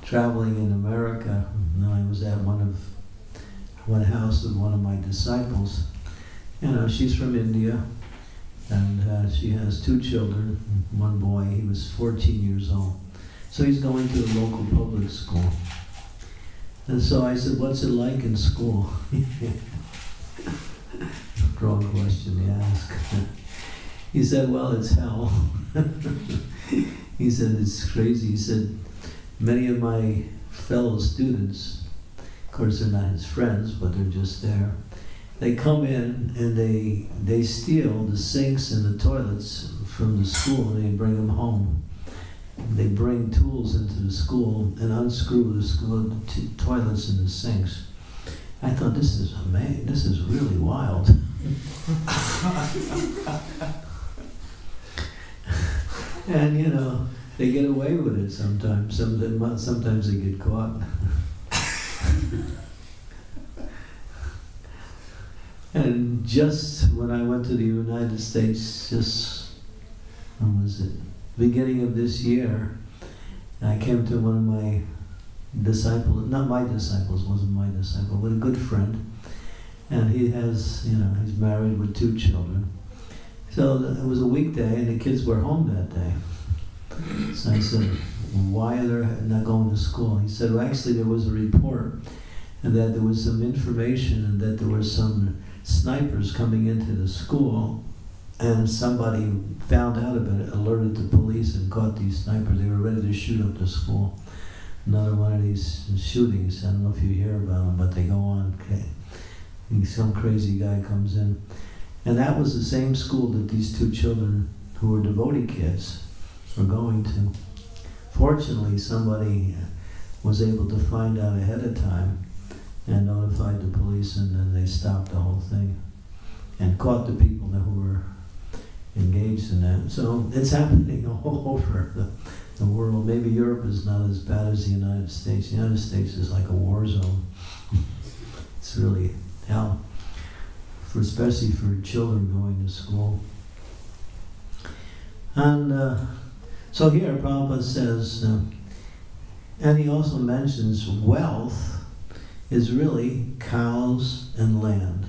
A: traveling in America, and I was at one house of one of my disciples. You know, she's from India, and she has 2 children, one boy. He was 14 years old. So he's going to a local public school. And so I said, what's it like in school? Wrong question to ask. He said, well, it's hell. He said, it's crazy. He said, many of my fellow students, of course they're not his friends, but they're just there, they come in and they steal the sinks and the toilets from the school and they bring them home. They bring tools into the school and unscrew the school toilets and the sinks. I thought, this is amazing. This is really wild. And you know, they get away with it sometimes. Sometimes they get caught. And just when I went to the United States, when was it? Beginning of this year, I came to one of my disciples, not my disciples, wasn't my disciple, but a good friend. And he has, you know, he's married with 2 children. So it was a weekday and the kids were home that day. So I said, why are they not going to school? He said, well, actually there was a report and that there was some information and that there were some snipers coming into the school, and somebody found out about it, alerted the police and caught these snipers. They were ready to shoot up the school. Another one of these shootings, I don't know if you hear about them, but they go on. Okay. Some crazy guy comes in. And that was the same school that these 2 children who were devotee kids were going to. Fortunately, somebody was able to find out ahead of time and notified the police, and then they stopped the whole thing and caught the people who were engaged in that. So it's happening all over the world. Maybe Europe is not as bad as the United States. The United States is like a war zone. It's really hell, especially for children going to school. And so here Prabhupada says, and he also mentions wealth is really cows and land.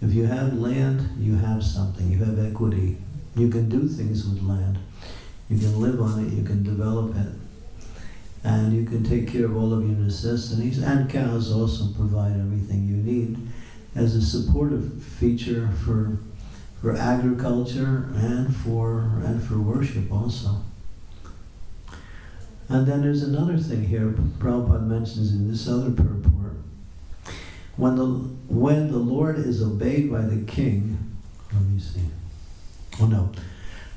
A: If you have land, you have something, you have equity. You can do things with land. You can live on it, you can develop it. And you can take care of all of your necessities. And cows also provide everything you need as a supportive feature for agriculture and for worship also. And then there's another thing here Prabhupada mentions in this other purport. When the Lord is obeyed by the king, let me see. Oh no.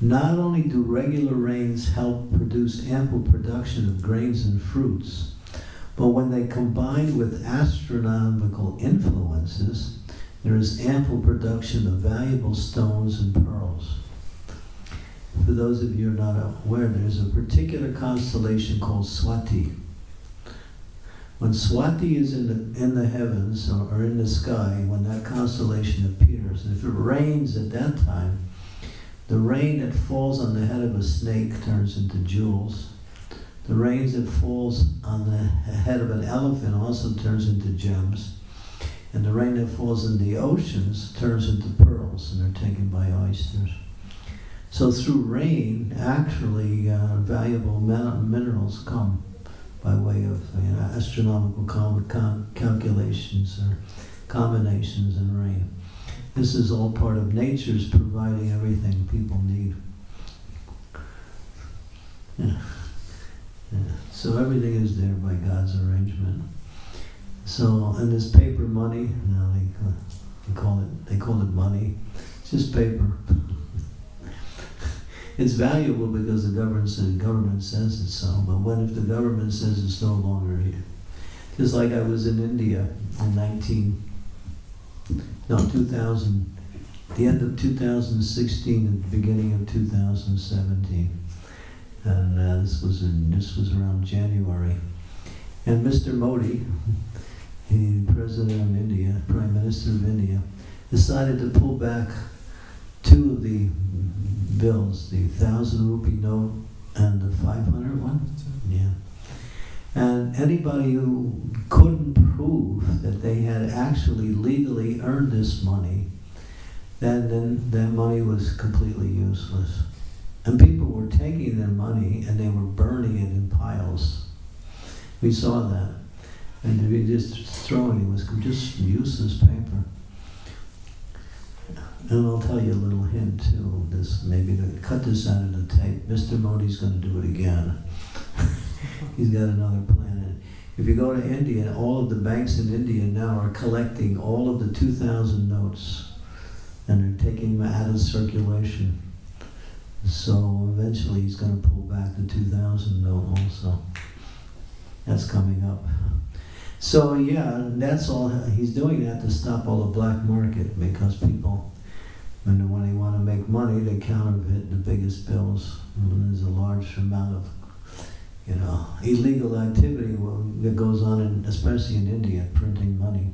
A: Not only do regular rains help produce ample production of grains and fruits, but when they combine with astronomical influences, there is ample production of valuable stones and pearls. For those of you who are not aware, there's a particular constellation called Swati. When Swati is in the heavens or in the sky, when that constellation appears, and if it rains at that time, the rain that falls on the head of a snake turns into jewels. The rain that falls on the head of an elephant also turns into gems. And the rain that falls in the oceans turns into pearls, and they're taken by oysters. So through rain, actually, valuable minerals come by way of astronomical calculations or combinations in rain. This is all part of nature's providing everything people need. Yeah. Yeah. So everything is there by God's arrangement. So, and this paper money, they call it money. It's just paper. It's valuable because the government says it's so, but if the government says it's no longer here? Just like I was in India in 2000, the end of 2016 and the beginning of 2017. And this was around January. And Mr. Modi, the President of India, Prime Minister of India, decided to pull back 2 of the bills, the 1,000 rupee note and the 500 one. Yeah. And anybody who couldn't prove that they had actually legally earned this money, then that money was completely useless. And people were taking their money and they were burning it in piles. We saw that. And we just throwing it was just useless paper. And I'll tell you a little hint too. This maybe to cut this out of the tape. Mr. Modi's going to do it again. He's got another plan. If you go to India, all of the banks in India now are collecting all of the 2,000 notes, and they're taking them out of circulation. So eventually he's going to pull back the 2,000 note also. That's coming up. So yeah, that's all. He's doing that to stop all the black market, because people, when they want to make money, they counterfeit the biggest bills. And there's a large amount of, illegal activity that goes on, especially in India, printing money.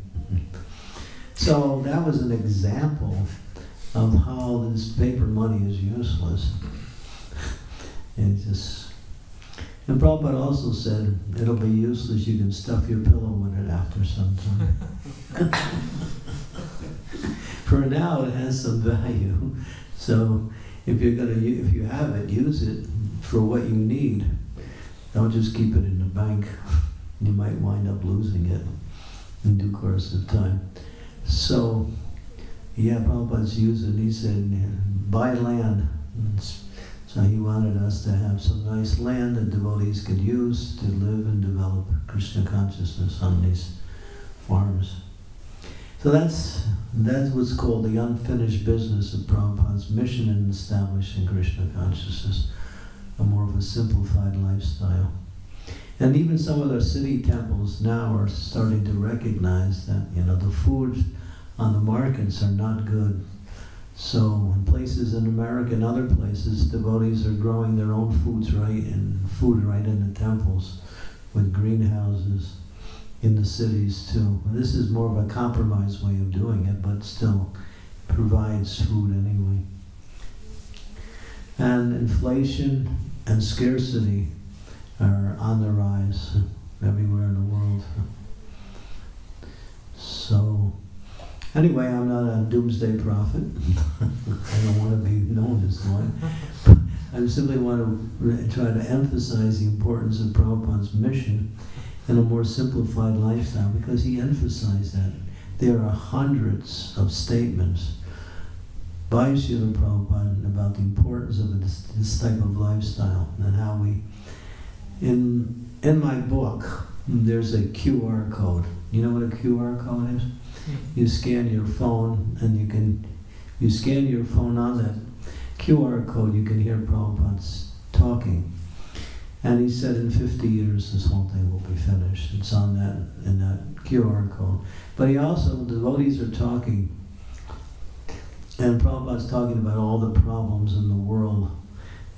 A: So that was an example of how this paper money is useless. And and Prabhupada also said, it'll be useless, you can stuff your pillow with it after some time. For now, it has some value. So if you have it, use it for what you need. Don't just keep it in the bank. You might wind up losing it in due course of time. So, yeah, Prabhupada's using, he said, buy land. So he wanted us to have some nice land that devotees could use to live and develop Krishna consciousness on these farms. So that's what's called the unfinished business of Prabhupada's mission in establishing Krishna consciousness, a more of a simplified lifestyle. And even some of the city temples now are starting to recognize that, the food on the markets are not good. So in places in America and other places, devotees are growing their own food right in the temples, with greenhouses in the cities too. And this is more of a compromised way of doing it, but still provides food anyway. And inflation and scarcity are on the rise everywhere in the world. So anyway, I'm not a doomsday prophet. I don't want to be known as one. I simply want to try to emphasize the importance of Prabhupada's mission in a more simplified lifestyle, because he emphasized that. There are hundreds of statements by Srila Prabhupada about the importance of this type of lifestyle, and how we, in my book, there's a QR code. You know what a QR code is? You scan your phone, and you scan your phone on that QR code, you can hear Prabhupada's talking. And he said in 50 years this whole thing will be finished. It's on in that QR code. But he also, the devotees are talking, and Prabhupada's talking about all the problems in the world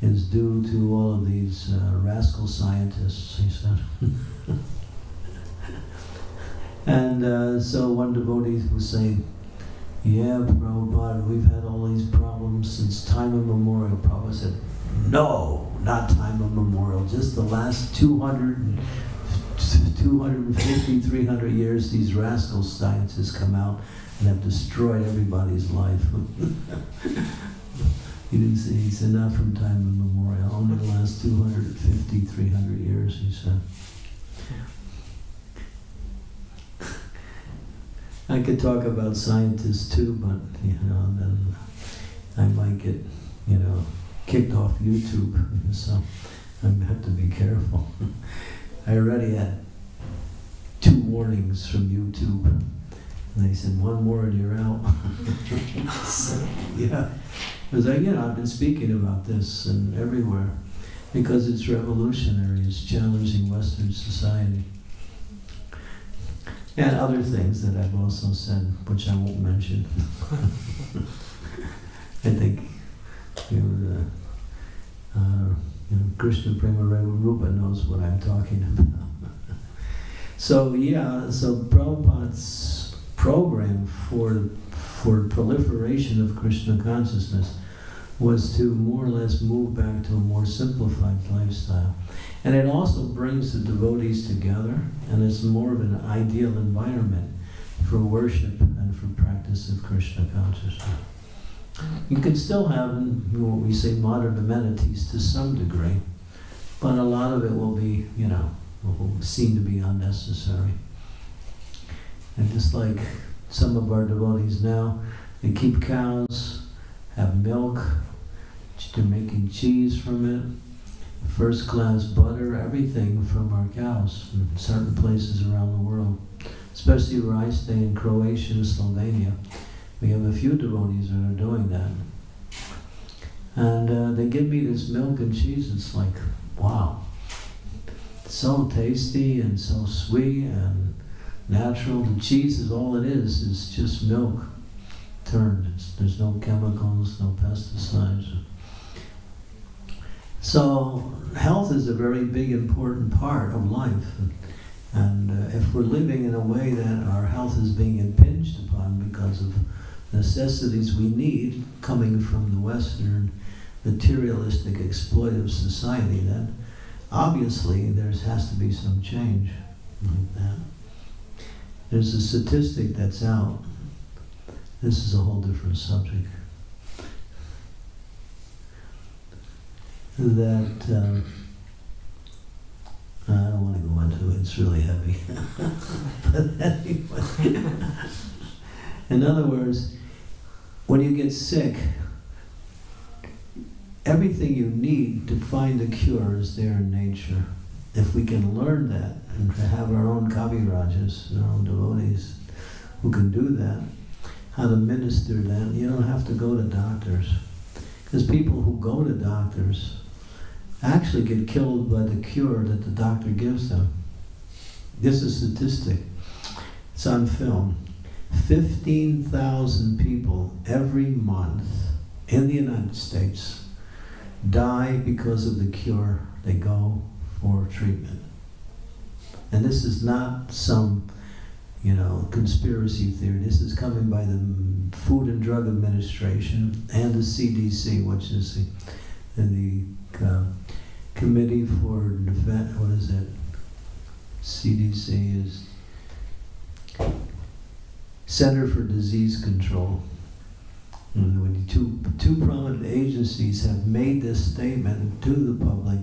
A: is due to all of these rascal scientists, he said. And so one devotee was saying, yeah, Prabhupada, we've had all these problems since time immemorial. Prabhupada said, no, not time immemorial, just the last 250, 300 years, these rascal scientists come out and have destroyed everybody's life. He didn't say, he said, not from time immemorial, only the last 250, 300 years, he said. I could talk about scientists too, but, then I might get, kicked off YouTube, so I have to be careful. I already had 2 warnings from YouTube, and they said, 1 more and you're out. So, yeah, because I've been speaking about this and everywhere, because it's revolutionary, it's challenging Western society. And other things that I've also said, which I won't mention. I think, Krishna Prema Rupa knows what I'm talking about. So Prabhupada's program for proliferation of Krishna consciousness was to more or less move back to a more simplified lifestyle. And it also brings the devotees together, and it's more of an ideal environment for worship and for practice of Krishna consciousness. You can still have what we say modern amenities to some degree, but a lot of it will be, will seem to be unnecessary. And just like some of our devotees now, they keep cows, have milk, they're making cheese from it, first-class butter, everything from our cows in certain places around the world. Especially where I stay in Croatia and Slovenia. We have a few devotees that are doing that. And they give me this milk and cheese. It's like, wow. It's so tasty and so sweet and natural. The cheese is all it is. It's just milk turned. There's no chemicals, no pesticides. So health is a very big, important part of life. And if we're living in a way that our health is being impinged upon because of necessities we need coming from the Western materialistic exploitive society, then obviously there has to be some change like that. There's a statistic that's out. This is a whole different subject. That I don't want to go into it, it's really heavy. But anyway, in other words, when you get sick, everything you need to find a cure is there in nature. If we can learn that and to have our own Kavirajas, our own devotees who can do that, how to minister that, you don't have to go to doctors. Because people who go to doctors actually get killed by the cure that the doctor gives them. This is a statistic. It's on film. 15,000 people every month in the United States die because of the cure they go for treatment. And this is not some, conspiracy theory. This is coming by the Food and Drug Administration and the CDC, which is the Committee for Defense, what is it? CDC is Center for Disease Control. And when two prominent agencies have made this statement to the public,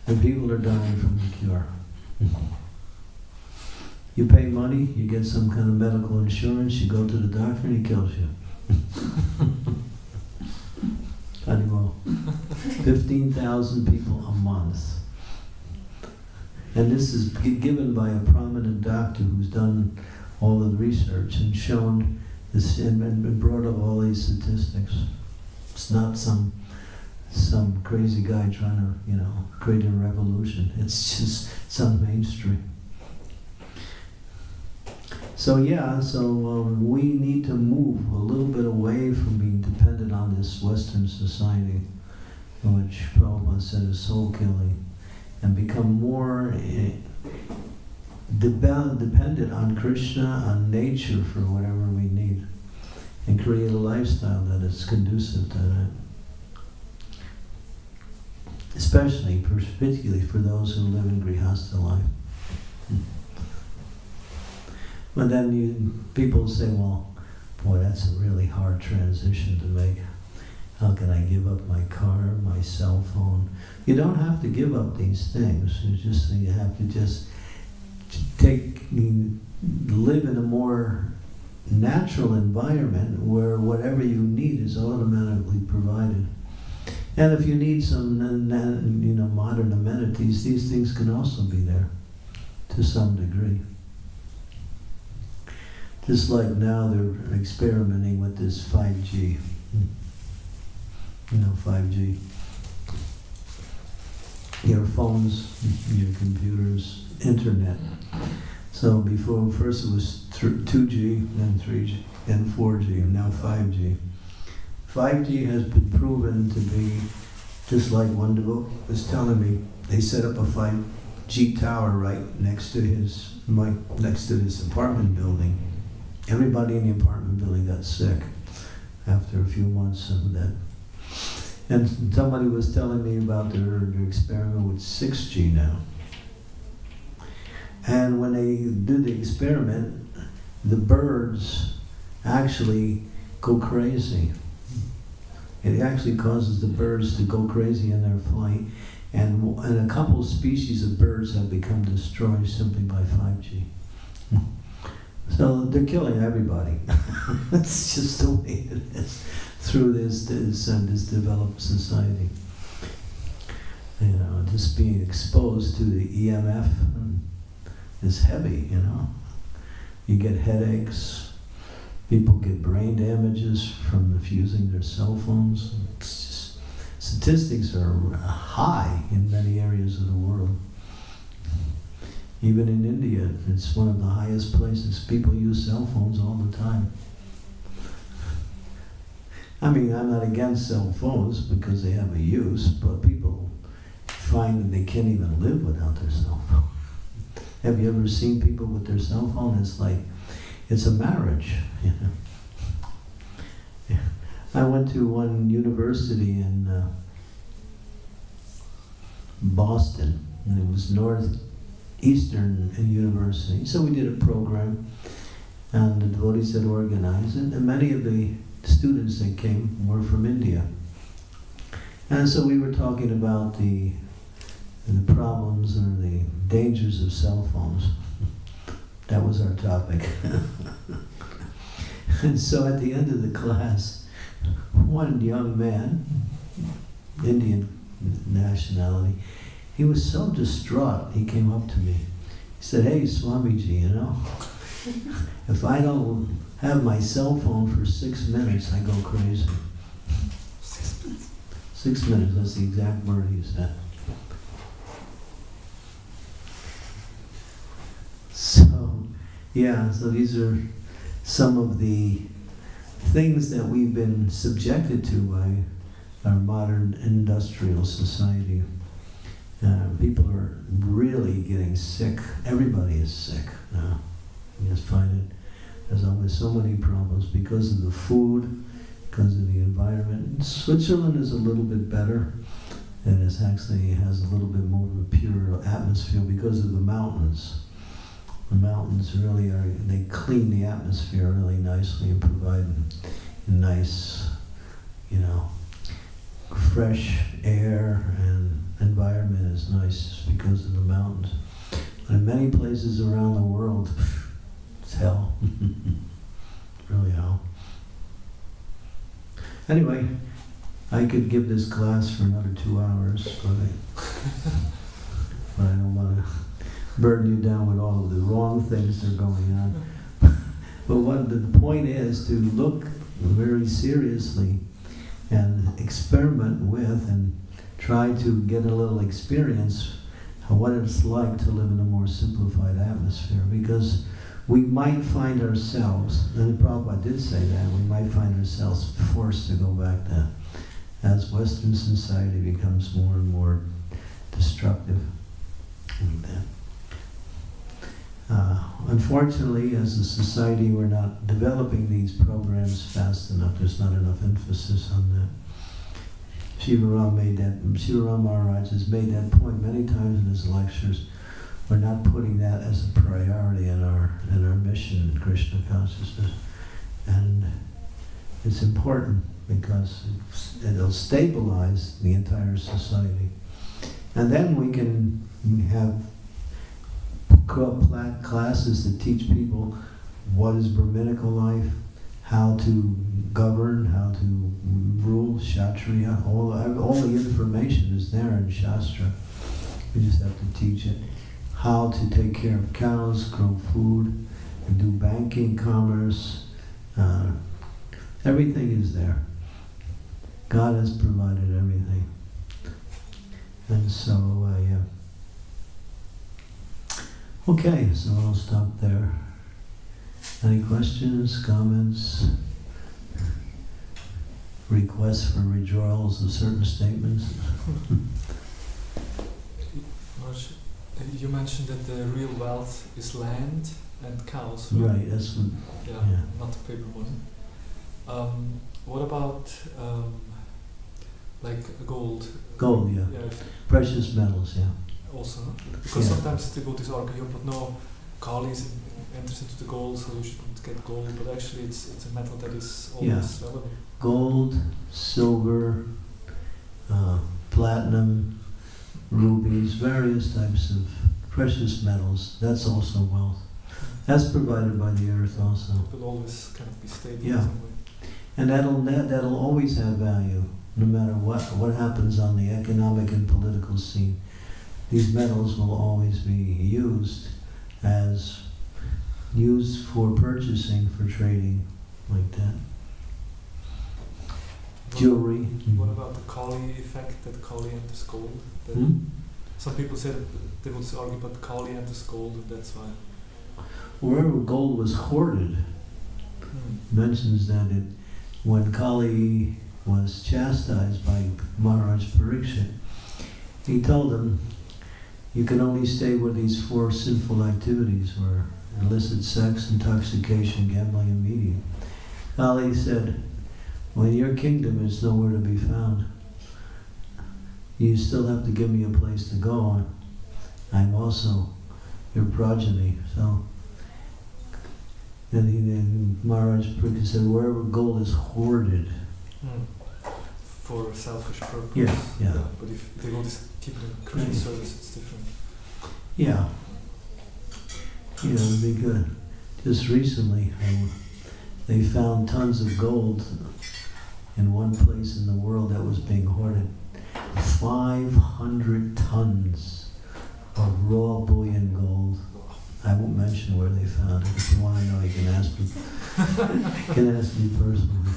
A: and people are dying from the cure. You pay money, you get some kind of medical insurance, you go to the doctor and he kills you. Anymore. 15,000 people a month. And this is given by a prominent doctor who's done all the research and shown this and brought up all these statistics. It's not some crazy guy trying to, create a revolution. It's just some mainstream. So we need to move a little bit away from being dependent on this Western society, which Prabhupada said is soul-killing, and become more dependent on Krishna, on nature for whatever we need, and create a lifestyle that is conducive to that. Particularly for those who live in Grihastha life. But then people say, well, boy, that's a really hard transition to make. How can I give up my car, my cell phone? You don't have to give up these things. You have to just live in a more natural environment where whatever you need is automatically provided. And if you need some, modern amenities, these things can also be there to some degree. Just like now they're experimenting with this 5G. 5G. Your phones, your computers, internet. So before, first it was 2G, then 3G, then 4G, and now 5G. 5G has been proven to be, just like one devotee was telling me, they set up a 5G tower right next to his apartment building. Everybody in the apartment building got sick after a few months of that. And somebody was telling me about their experiment with 6G now. And when they do the experiment, the birds actually go crazy. It actually causes the birds to go crazy in their flight. And a couple of species of birds have become destroyed simply by 5G. So they're killing everybody. It's just the way it is through this developed society. You know, just being exposed to the EMF is heavy, you know. You get headaches. People get brain damages from using their cell phones. It's just, statistics are high in many areas of the world. Even in India, it's one of the highest places. People use cell phones all the time. I mean, I'm not against cell phones because they have a use, but people find that they can't even live without their cell phone. Have you ever seen people with their cell phone? It's like, it's a marriage, you know. Yeah. I went to one university in Boston, and it was Northeastern University. So we did a program, and the devotees had organized it, and many of the students that came were from India. And so we were talking about the problems or the dangers of cell phones. That was our topic. And so at the end of the class, one young man, Indian nationality, he was so distraught, he came up to me. He said, "Hey, Swamiji, you know, if I don't have my cell phone for 6 minutes, I go crazy." 6 minutes? 6 minutes, that's the exact word he said. So, yeah, so these are some of the things that we've been subjected to by our modern industrial society. People are really getting sick. Everybody is sick now. You just find it. There's always so many problems because of the food, because of the environment. Switzerland is a little bit better. It actually has a little bit more of a pure atmosphere because of the mountains. The mountains really are, they clean the atmosphere really nicely and provide a nice, you know, fresh air, and environment is nice because of the mountains. But in many places around the world, it's hell. Really hell. Anyway, I could give this class for another 2 hours, but I don't want to burden you down with all of the wrong things that are going on. But what the point is to look very seriously and experiment with and try to get a little experience of what it's like to live in a more simplified atmosphere, because we might find ourselves, and the Prabhupada did say that, we might find ourselves forced to go back to, as Western society becomes more and more destructive. Unfortunately, as a society, we're not developing these programs fast enough. There's not enough emphasis on that. Shiva Ram Maharaj has made that point many times in his lectures. We're not putting that as a priority in our mission in Krishna consciousness. And it's important because it'll stabilize the entire society. And then we can have classes that teach people what is Brahminical life, how to govern, how to rule, Kshatriya, all the information is there in Shastra. We just have to teach it. How to take care of cows, grow food, do banking, commerce, everything is there. God has provided everything. And so, yeah. Okay, so I'll stop there. Any questions, comments, requests for withdrawals of certain statements?
B: You mentioned that the real wealth is land and cows.
A: Right, that's what,
B: yeah, not the paper money. What about like gold.
A: Gold, yeah.
B: Yeah.
A: Precious metals, yeah.
B: Also, because
A: Yeah.
B: sometimes the devotees argue, but no, Kali is interested in the gold, so you shouldn't get gold. But actually, it's a metal that is always relevant.
A: Gold, silver, platinum, rubies, various types of precious metals. That's also wealth. That's provided by the earth also.
B: It will always kind of be stable
A: Yeah.
B: in some way.
A: And that'll always have value, no matter what happens on the economic and political scene. These metals will always be used for purchasing, for trading, like that. Jewelry.
B: What about the Kali effect, that Kali enters gold? That some people say that they would argue about Kali enters gold, and that's why.
A: Wherever gold was hoarded, mentions that when Kali was chastised by Maharaj Pariksit, he told him, you can only stay where these four sinful activities were: illicit sex, intoxication, gambling, and media. Kali said, when your kingdom is nowhere to be found, you still have to give me a place to go on. I'm also your progeny. So then Maharaj Pariksit said, wherever gold is hoarded.
B: For a selfish purpose.
A: Yeah.
B: But if they want to keep it in Krishna service, it's different.
A: Yeah. Yeah, it'd be good. Just recently, they found tons of gold in one place in the world that was being hoarded. 500 tons of raw bullion gold. I won't mention where they found it. If you want to know, you can ask me. You can ask me personally.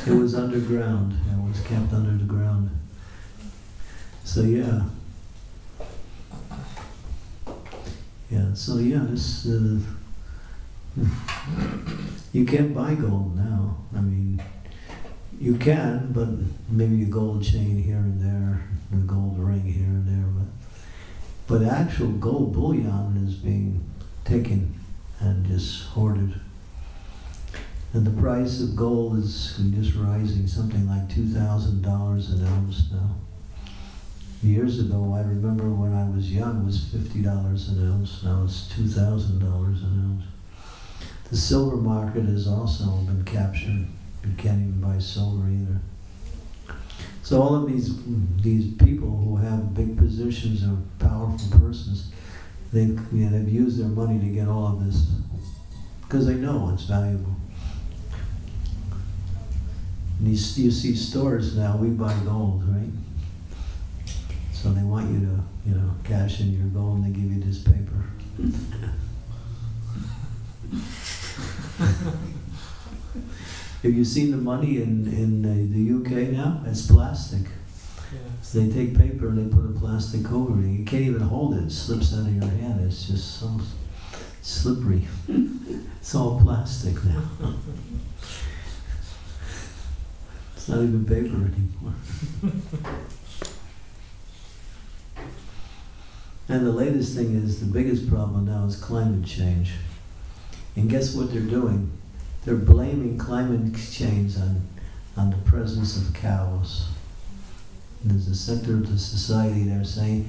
A: It was underground. It was kept under the ground. So yeah. Yeah. So yeah. This. You can't buy gold now. I mean, you can, but maybe a gold chain here and there, a gold ring here and there, but actual gold bullion is being taken and just hoarded. And the price of gold is just rising, something like $2,000 an ounce now. Years ago, I remember when I was young, it was $50 an ounce. Now it's $2,000 an ounce. The silver market has also been captured. You can't even buy silver either. So all of these people who have big positions or powerful persons, they've used their money to get all of this because they know it's valuable. And you see stores now, we buy gold, right? So they want you to, cash in your gold, and they give you this paper. Have you seen the money in the UK now? It's plastic.
B: Yeah.
A: So they take paper and they put a plastic over it. You can't even hold it. It slips out of your hand. It's just so slippery. It's all plastic now. It's not even paper anymore. And the latest thing is, the biggest problem now is climate change. And guess what they're doing? They're blaming climate change on the presence of cows. And there's a sector of the society there saying,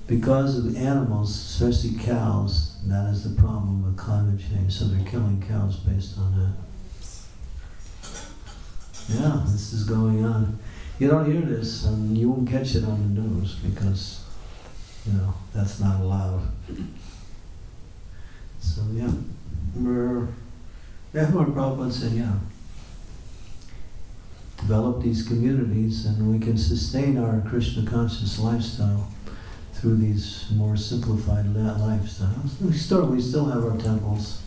A: because of animals, especially cows, that is the problem with climate change. So they're killing cows based on that. Yeah, this is going on. You don't hear this, and you won't catch it on the news because, that's not allowed. So yeah, More Prabhupada said, develop these communities and we can sustain our Krishna conscious lifestyle through these more simplified lifestyles. We still have our temples.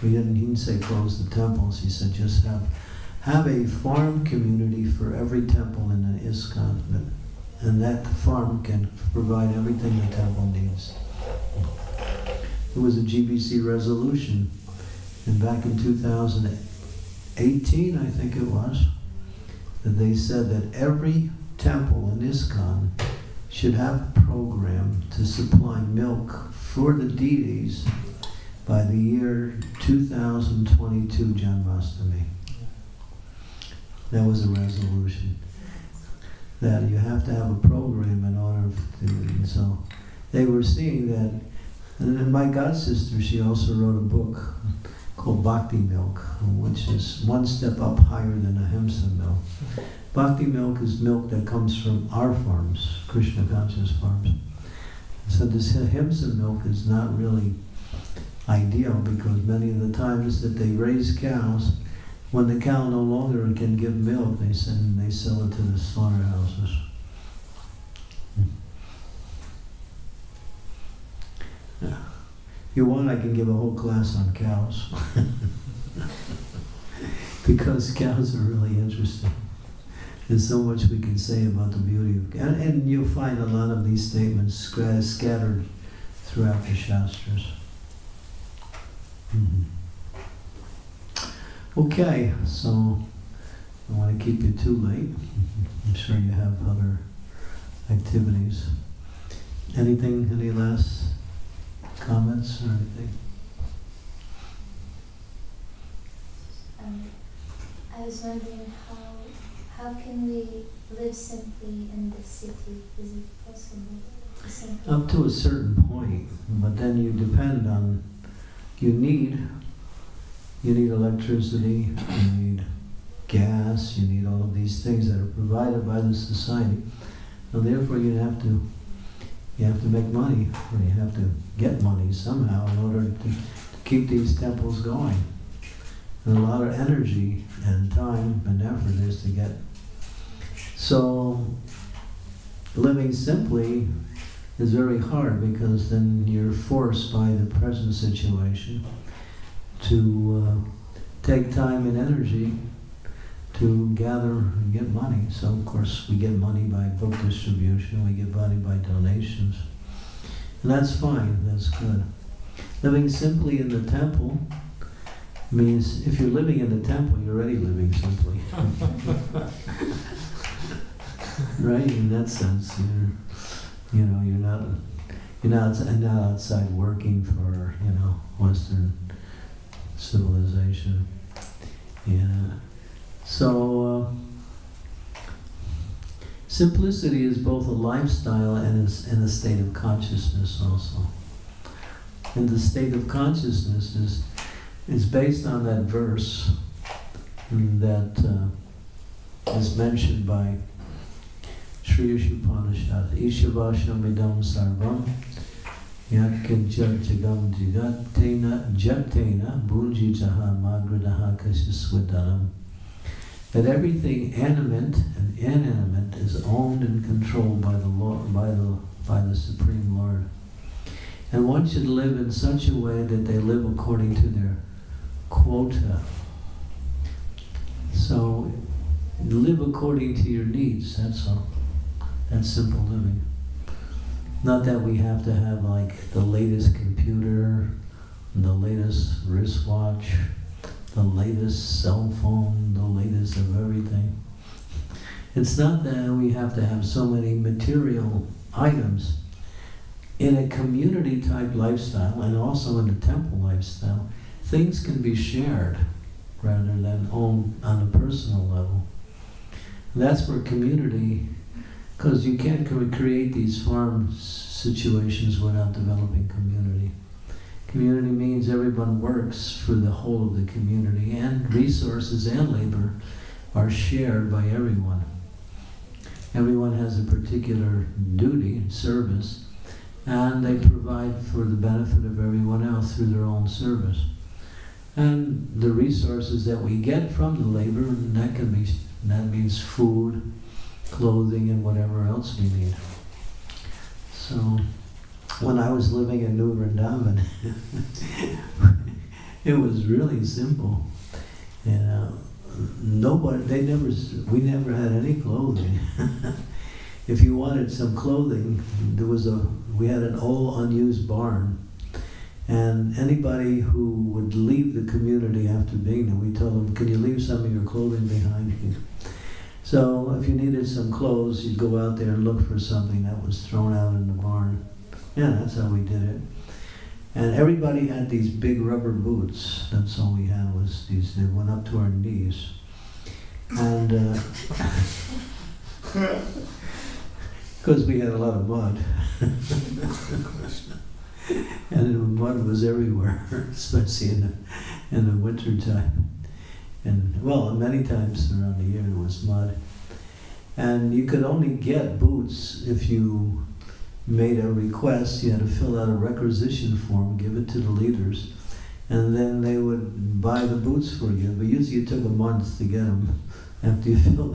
A: He didn't say close the temples, he said just have a farm community for every temple in the ISKCON, and that farm can provide everything the temple needs. It was a GBC resolution, and back in 2018, I think it was, that they said that every temple in ISKCON should have a program to supply milk for the deities by the year 2022 Janmashtami. That was a resolution. That you have to have a program in order to, and so they were seeing that. And then my god sister, she also wrote a book called Bhakti Milk, which is one step up higher than ahimsa milk. Bhakti milk is milk that comes from our farms, Krishna conscious farms. So this ahimsa milk is not really ideal because many of the times that they raise cows, when the cow no longer can give milk, they sell it to the slaughterhouses. Yeah. If you want, I can give a whole class on cows. Because cows are really interesting. There's so much we can say about the beauty of cows. And you'll find a lot of these statements scattered throughout the Shastras. Okay, so I don't want to keep you too late. I'm sure you have other activities. Anything, any last comments or anything?
C: I was wondering how can we live simply in the city? Is it possible?
A: Up to a certain point, but then you depend on, you need electricity, you need gas, you need all of these things that are provided by the society. So therefore you have to make money, or you have to get money somehow in order to keep these temples going. And a lot of energy and time and effort is to get. So living simply is very hard because then you're forced by the present situation to take time and energy to gather and get money. So of course we get money by book distribution, we get money by donations. And that's fine, that's good. Living simply in the temple means if you're living in the temple, you're already living simply. Right? In that sense, you're not outside working for, Western civilization. Yeah. So simplicity is both a lifestyle and a state of consciousness also. And the state of consciousness is based on that verse that is mentioned by Sri Upanishad. Ishavasham idam sarvam yakincha jagam jatena bunjitaha magradaha kashiswadanam. That everything animate and inanimate is owned and controlled by the Lord, by the Supreme Lord. And one should live in such a way that they live according to their quota. So live according to your needs, that's all. That's simple living. Not that we have to have like the latest computer, the latest wristwatch, the latest cell phone, the latest of everything. It's not that we have to have so many material items. In a community type lifestyle and also in a temple lifestyle, things can be shared rather than owned on a personal level. And that's where community, because you can't create these farm situations without developing community. Community means everyone works for the whole of the community, and resources and labor are shared by everyone. Everyone has a particular duty, service, and they provide for the benefit of everyone else through their own service. And the resources that we get from the labor, and that means food, clothing, and whatever else we need. So, when I was living in New Vrindavan, it was really simple. We never had any clothing. If you wanted some clothing, we had an old unused barn, and anybody who would leave the community after being there, we told them, can you leave some of your clothing behind you? So if you needed some clothes, you'd go out there and look for something that was thrown out in the barn. Yeah, that's how we did it. And everybody had these big rubber boots. That's all we had was these, they went up to our knees. And because we had a lot of mud. And the mud was everywhere, especially in the winter time. And well, many times around the year there was mud. And you could only get boots if you made a request. You had to fill out a requisition form, give it to the leaders, and then they would buy the boots for you. But usually it took a month to get them after you filled